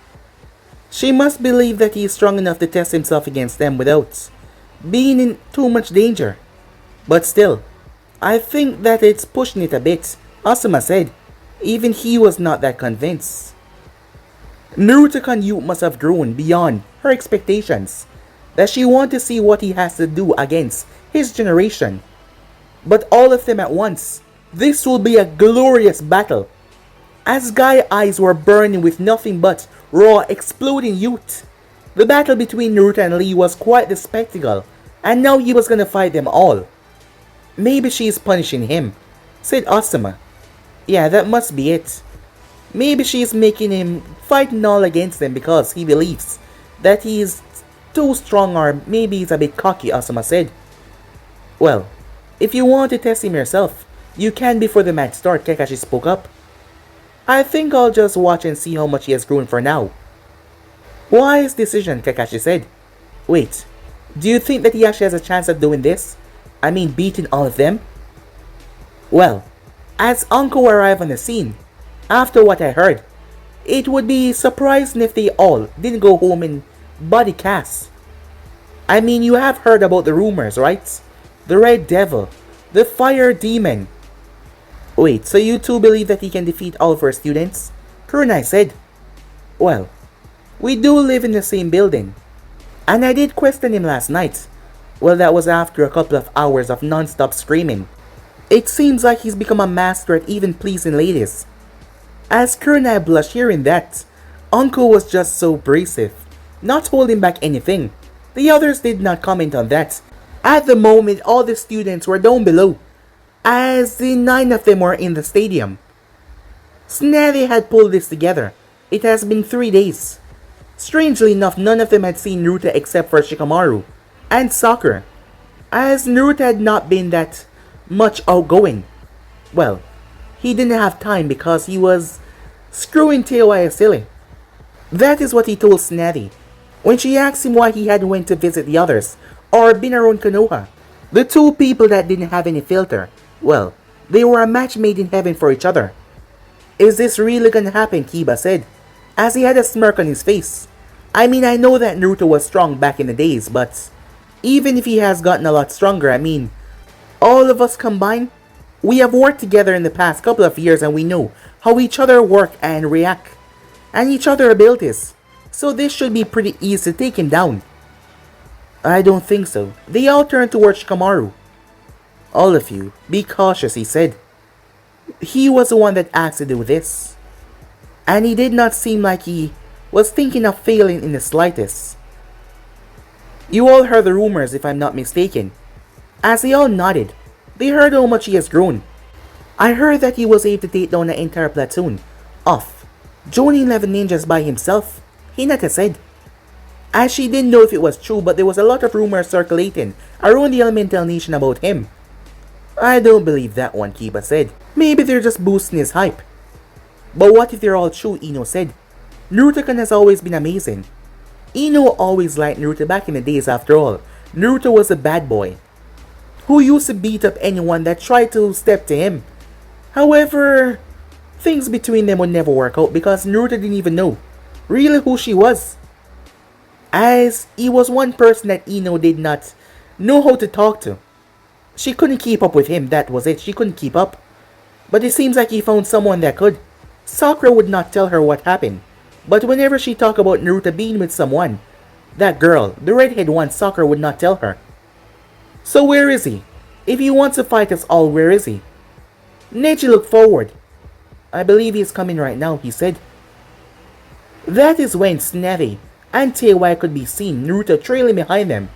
She must believe that he is strong enough to test himself against them without being in too much danger. But still, I think that it's pushing it a bit, Asuma said. Even he was not that convinced. Naruto-kun youth must have grown beyond her expectations, that she wanted to see what he has to do against his generation. But all of them at once, this will be a glorious battle. As Guy's eyes were burning with nothing but raw, exploding youth. The battle between Naruto and Lee was quite the spectacle, and now he was gonna fight them all. Maybe she is punishing him, said Asuma. Yeah, that must be it. Maybe she is making him fight all against them because he believes that he is too strong, or maybe he's a bit cocky, Asuma said. Well, if you want to test him yourself, you can before the match starts, Kakashi spoke up. I think I'll just watch and see how much he has grown for now. Wise decision, Kakashi said. Wait, do you think that he actually has a chance at doing this? I mean, beating all of them? Well, as Anko arrived on the scene, after what I heard, it would be surprising if they all didn't go home in body casts. I mean, you have heard about the rumors, right? The Red Devil, the Fire Demon. Wait, so you two believe that he can defeat all of our students? Kurenai said. Well, we do live in the same building. And I did question him last night. Well, that was after a couple of hours of non-stop screaming. It seems like he's become a master at even pleasing ladies. As Kurenai blushed hearing that, Uncle was just so abrasive, not holding back anything. The others did not comment on that. At the moment, all the students were down below, as the 9 of them were in the stadium. Tsunade had pulled this together. It has been 3 days. Strangely enough, none of them had seen Naruto except for Shikamaru and Sakura, as Naruto had not been that much outgoing. Well, he didn't have time because he was screwing Teiwaya silly. That is what he told Tsunade. when she asked him why he hadn't went to visit the others or been around Konoha. The two people that didn't have any filter, well, they were a match made in heaven for each other. Is this really gonna happen? Kiba said, as he had a smirk on his face. I mean, I know that Naruto was strong back in the days, but even if he has gotten a lot stronger, I mean, all of us combined, we have worked together in the past couple of years and we know how each other work and react, and each other abilities. So this should be pretty easy to take him down. I don't think so. They all turned towards Shikamaru. All of you, be cautious, he said. He was the one that asked to do this. And he did not seem like he was thinking of failing in the slightest. You all heard the rumors, if I'm not mistaken. As they all nodded, they heard how much he has grown. I heard that he was able to take down an entire platoon of Jonin 11 ninjas by himself, Hinata said. As she didn't know if it was true, but there was a lot of rumors circulating around the Elemental Nation about him. I don't believe that one, Kiba said. Maybe they're just boosting his hype. But what if they're all true, Ino said. Naruto-kun has always been amazing. Ino always liked Naruto back in the days after all. Naruto was a bad boy who used to beat up anyone that tried to step to him. However, things between them would never work out because Naruto didn't even know really who she was. As he was one person that Ino did not know how to talk to. She couldn't keep up with him, that was it, she couldn't keep up. But it seems like he found someone that could. Sakura would not tell her what happened. But whenever she talked about Naruto being with someone, that girl, the redhead one, Sakura would not tell her. So where is he? If he wants to fight us all, where is he? Neji looked forward. I believe he is coming right now, he said. That is when Tsunade and Teiwai could be seen, Naruto trailing behind them.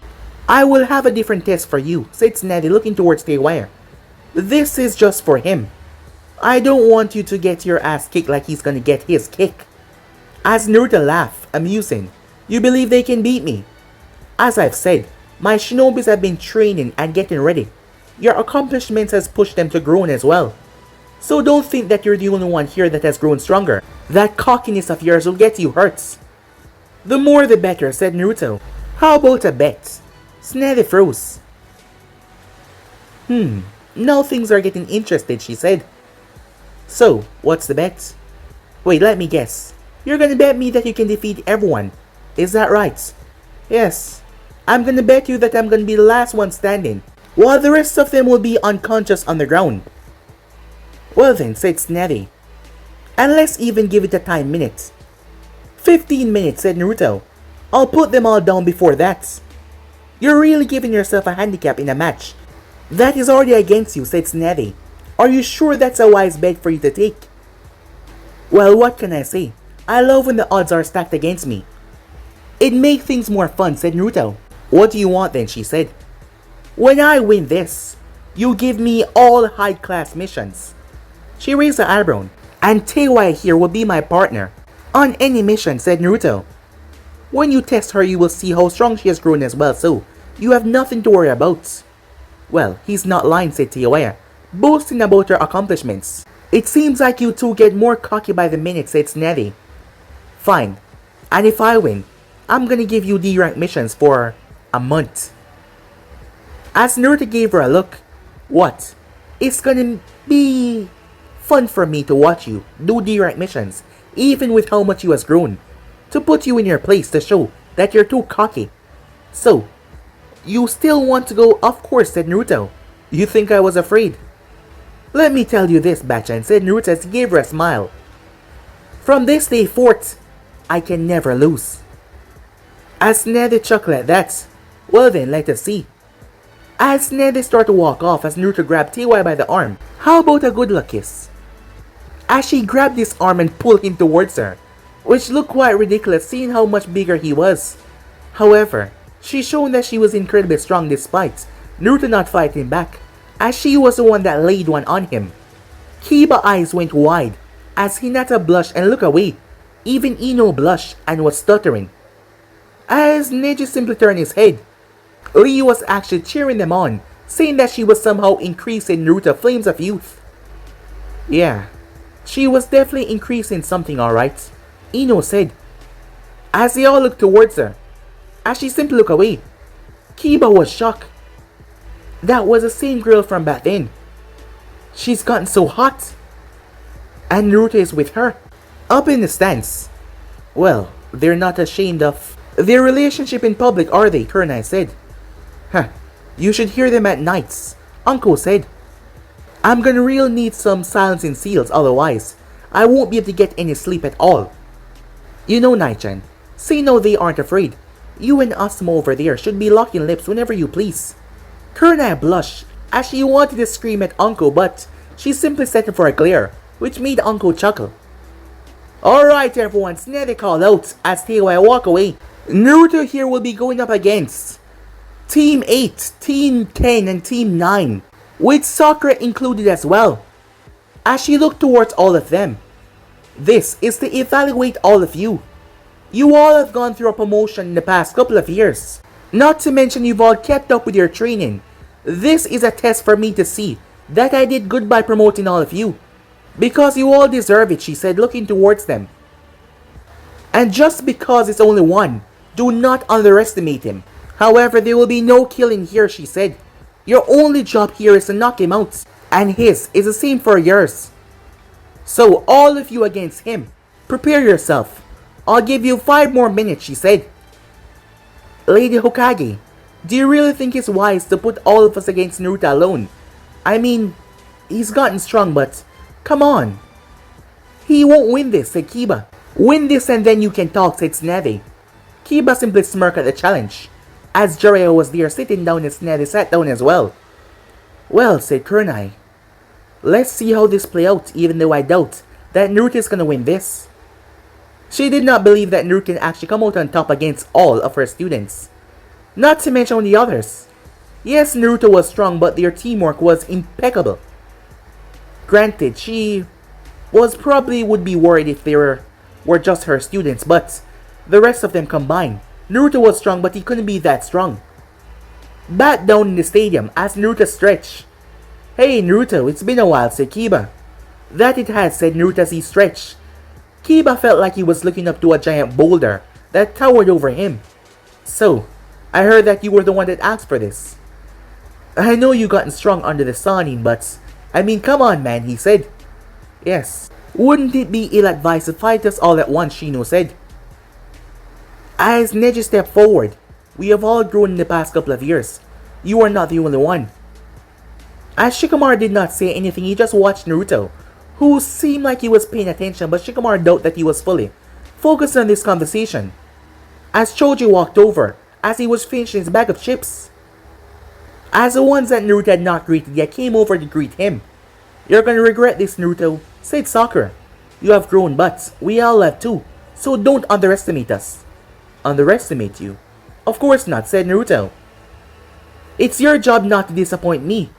I will have a different test for you, said Tsunade looking towards Teiwai. This is just for him. I don't want you to get your ass kicked like he's gonna get his kick. As Naruto laughed, amusing. You believe they can beat me? As I've said, my shinobis have been training and getting ready. Your accomplishments has pushed them to grow as well. So don't think that you're the only one here that has grown stronger. That cockiness of yours will get you hurts. The more the better, said Naruto. How about a bet? Tsunade froze. Now things are getting interested, she said. So, what's the bet? Wait, let me guess. You're gonna bet me that you can defeat everyone. Is that right? Yes. I'm gonna bet you that I'm gonna be the last one standing, while the rest of them will be unconscious on the ground. Well then, said Tsunade. And let's even give it a time minute. 15 minutes, said Naruto. I'll put them all down before that. You're really giving yourself a handicap in a match that is already against you, said Tsunade. Are you sure that's a wise bet for you to take? Well, what can I say? I love when the odds are stacked against me. It makes things more fun, said Naruto. What do you want then, she said. When I win this, you give me all high-class missions. She raised her eyebrow. And Teiwai here will be my partner on any mission, said Naruto. When you test her, you will see how strong she has grown as well, so you have nothing to worry about. Well, he's not lying, said Teiwai, boasting about her accomplishments. It seems like you two get more cocky by the minute, said Tsunade. Fine. And if I win, I'm gonna give you D-rank missions for a month. As Naruto gave her a look, what? It's gonna be fun for me to watch you do D-rank missions, even with how much you has grown, to put you in your place to show that you're too cocky. So, you still want to go? Of course, said Naruto. You think I was afraid? Let me tell you this, Bachan, said Naruto as he gave her a smile. From this day forth, I can never lose. As Tsunade chuckled at that, well then, let us see. As Tsunade started to walk off as Naruto grabbed Teiwai by the arm, how about a good luck kiss? As she grabbed his arm and pulled him towards her, which looked quite ridiculous seeing how much bigger he was. However, she showed that she was incredibly strong despite Naruto not fighting back, as she was the one that laid one on him. Kiba's eyes went wide as Hinata blushed and looked away. Even Ino blushed and was stuttering. As Neji simply turned his head, Lee was actually cheering them on, saying that she was somehow increasing Naruto's flames of youth. Yeah, she was definitely increasing something, alright, Ino said. As they all looked towards her, as she simply looked away. Kiba was shocked. That was the same girl from back then. She's gotten so hot. And Naruto is with her. Up in the stands. Well, they're not ashamed of their relationship in public, are they? Kurenai said. Huh. You should hear them at nights, Uncle said. I'm gonna really need some silencing seals, otherwise I won't be able to get any sleep at all. You know, Nai-chan, say no, they aren't afraid. You and Asuma over there should be locking lips whenever you please. Kurenai blushed as she wanted to scream at Uncle, but she simply settled for a glare, which made Uncle chuckle. Alright everyone, Sneddy called out as Teiwai walk away. Naruto here will be going up against Team 8, Team 10, and Team 9, with Sakura included as well. As she looked towards all of them, this is to evaluate all of you. You all have gone through a promotion in the past couple of years. Not to mention you've all kept up with your training. This is a test for me to see that I did good by promoting all of you. Because you all deserve it, she said, looking towards them. And just because it's only one, do not underestimate him. However, there will be no killing here, she said. Your only job here is to knock him out. And his is the same for yours. So all of you against him, prepare yourself. I'll give you 5 more minutes, she said. Lady Hokage, do you really think it's wise to put all of us against Naruto alone? I mean, he's gotten strong, but come on. He won't win this, said Kiba. Win this and then you can talk, said Tsunade. Kiba simply smirked at the challenge. As Jiraiya was there sitting down and Tsunade sat down as well. Well, said Kurenai, let's see how this play out, even though I doubt that Naruto is gonna win this. She did not believe that Naruto can actually come out on top against all of her students. Not to mention the others. Yes, Naruto was strong, but their teamwork was impeccable. Granted, she would be worried if they were just her students, but the rest of them combined. Naruto was strong, but he couldn't be that strong. Back down in the stadium as Naruto stretched. Hey Naruto, it's been a while, said Kiba. That it has, said Naruto as he stretched. Kiba felt like he was looking up to a giant boulder that towered over him. So, I heard that you were the one that asked for this. I know you gotten strong under the sunning, but I mean, come on man, he said. Yes, wouldn't it be ill-advised to fight us all at once, Shino said. As Neji stepped forward, we have all grown in the past couple of years. You are not the only one. As Shikamaru did not say anything, he just watched Naruto, who seemed like he was paying attention, but Shikamaru doubted that he was fully focused on this conversation. As Choji walked over, as he was finishing his bag of chips. As the ones that Naruto had not greeted yet came over to greet him. You're gonna regret this, Naruto, said Sakura. You have grown, but we all have too, so don't underestimate us. Underestimate you? Of course not, said Naruto. It's your job not to disappoint me.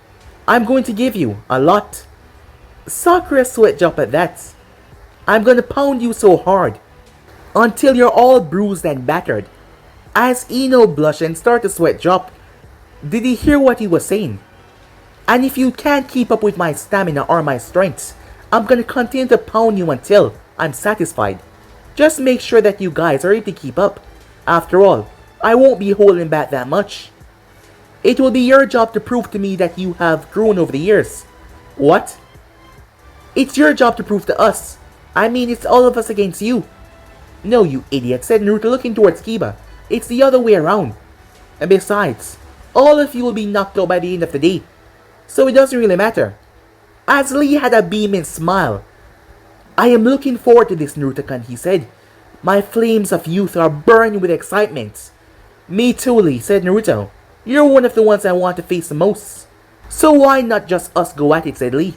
I'm going to give you a lot. Sakura's sweat dropped at that. I'm gonna pound you so hard until you're all bruised and battered. As Ino blushed and started to sweat drop. Did he hear what he was saying? And if you can't keep up with my stamina or my strength, I'm gonna continue to pound you until I'm satisfied. Just make sure that you guys are able to keep up. After all, I won't be holding back that much. It will be your job to prove to me that you have grown over the years. What? It's your job to prove to us. I mean, it's all of us against you. No, you idiot, said Naruto looking towards Kiba. It's the other way around. And besides, all of you will be knocked out by the end of the day. So it doesn't really matter. As Lee had a beaming smile. I am looking forward to this, Naruto-kun, he said. My flames of youth are burning with excitement. Me too, Lee, said Naruto. You're one of the ones I want to face the most. So why not just us go at it, said Lee.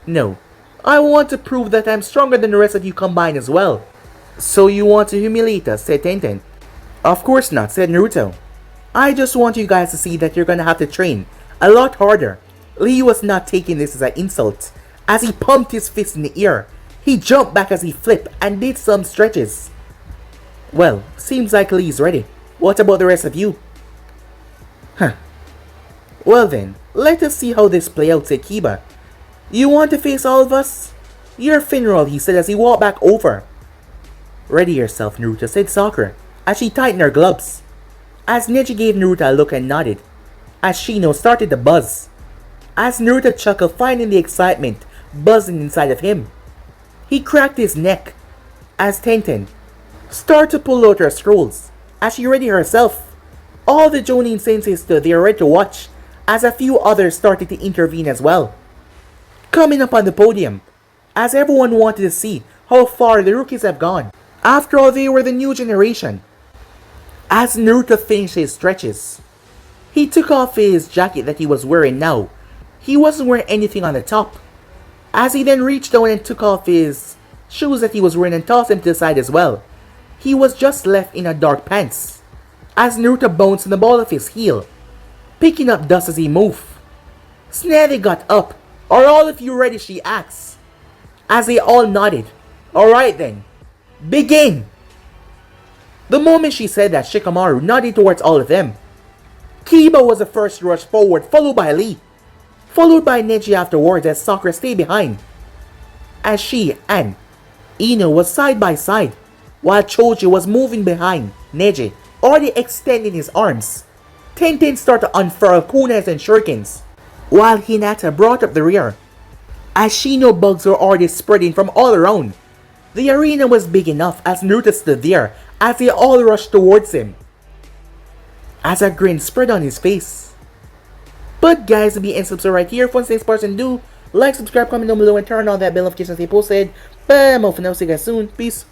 No, I want to prove that I'm stronger than the rest of you combined as well. So you want to humiliate us, said Tenten. Of course not, said Naruto. I just want you guys to see that you're gonna have to train a lot harder. Lee was not taking this as an insult. As he pumped his fist in the air, he jumped back as he flipped and did some stretches. Well, seems like Lee's ready. What about the rest of you? Huh. Well then, let us see how this play out, said Kiba. You want to face all of us? Your funeral, he said as he walked back over. Ready yourself, Naruto, said Sakura, as she tightened her gloves. as Neji gave Naruto a look and nodded, as Shino started to buzz, as Naruto chuckled, finding the excitement buzzing inside of him. He cracked his neck as Tenten started to pull out her scrolls as she readied herself. All the Jonin senseis stood there ready to watch as a few others started to intervene as well. Coming up on the podium, as everyone wanted to see how far the rookies have gone. After all, they were the new generation. As Naruto finished his stretches, he took off his jacket that he was wearing now. He wasn't wearing anything on the top. As he then reached down and took off his shoes that he was wearing and tossed them to the side as well. He was just left in a dark pants. As Naruto bounced in the ball of his heel, picking up dust as he moved. Snazzy got up. "Are all of you ready?" she asked. As they all nodded. "Alright then, begin!" The moment she said that, Shikamaru nodded towards all of them. Kiba was the first to rush forward, followed by Lee. Followed by Neji afterwards as Sakura stayed behind. As she and Ino was side by side, while Choji was moving behind Neji, already extending his arms. Tenten started to unfurl kunas and shurikens, while Hinata brought up the rear. As Shino bugs were already spreading from all around. The arena was big enough as Naruto stood there as they all rushed towards him, as a grin spread on his face. But guys, be and subscribe right here. Fun things person do like, subscribe, comment down below, and turn on that bell notification to stay posted. But I'm off for now. See you guys soon. Peace.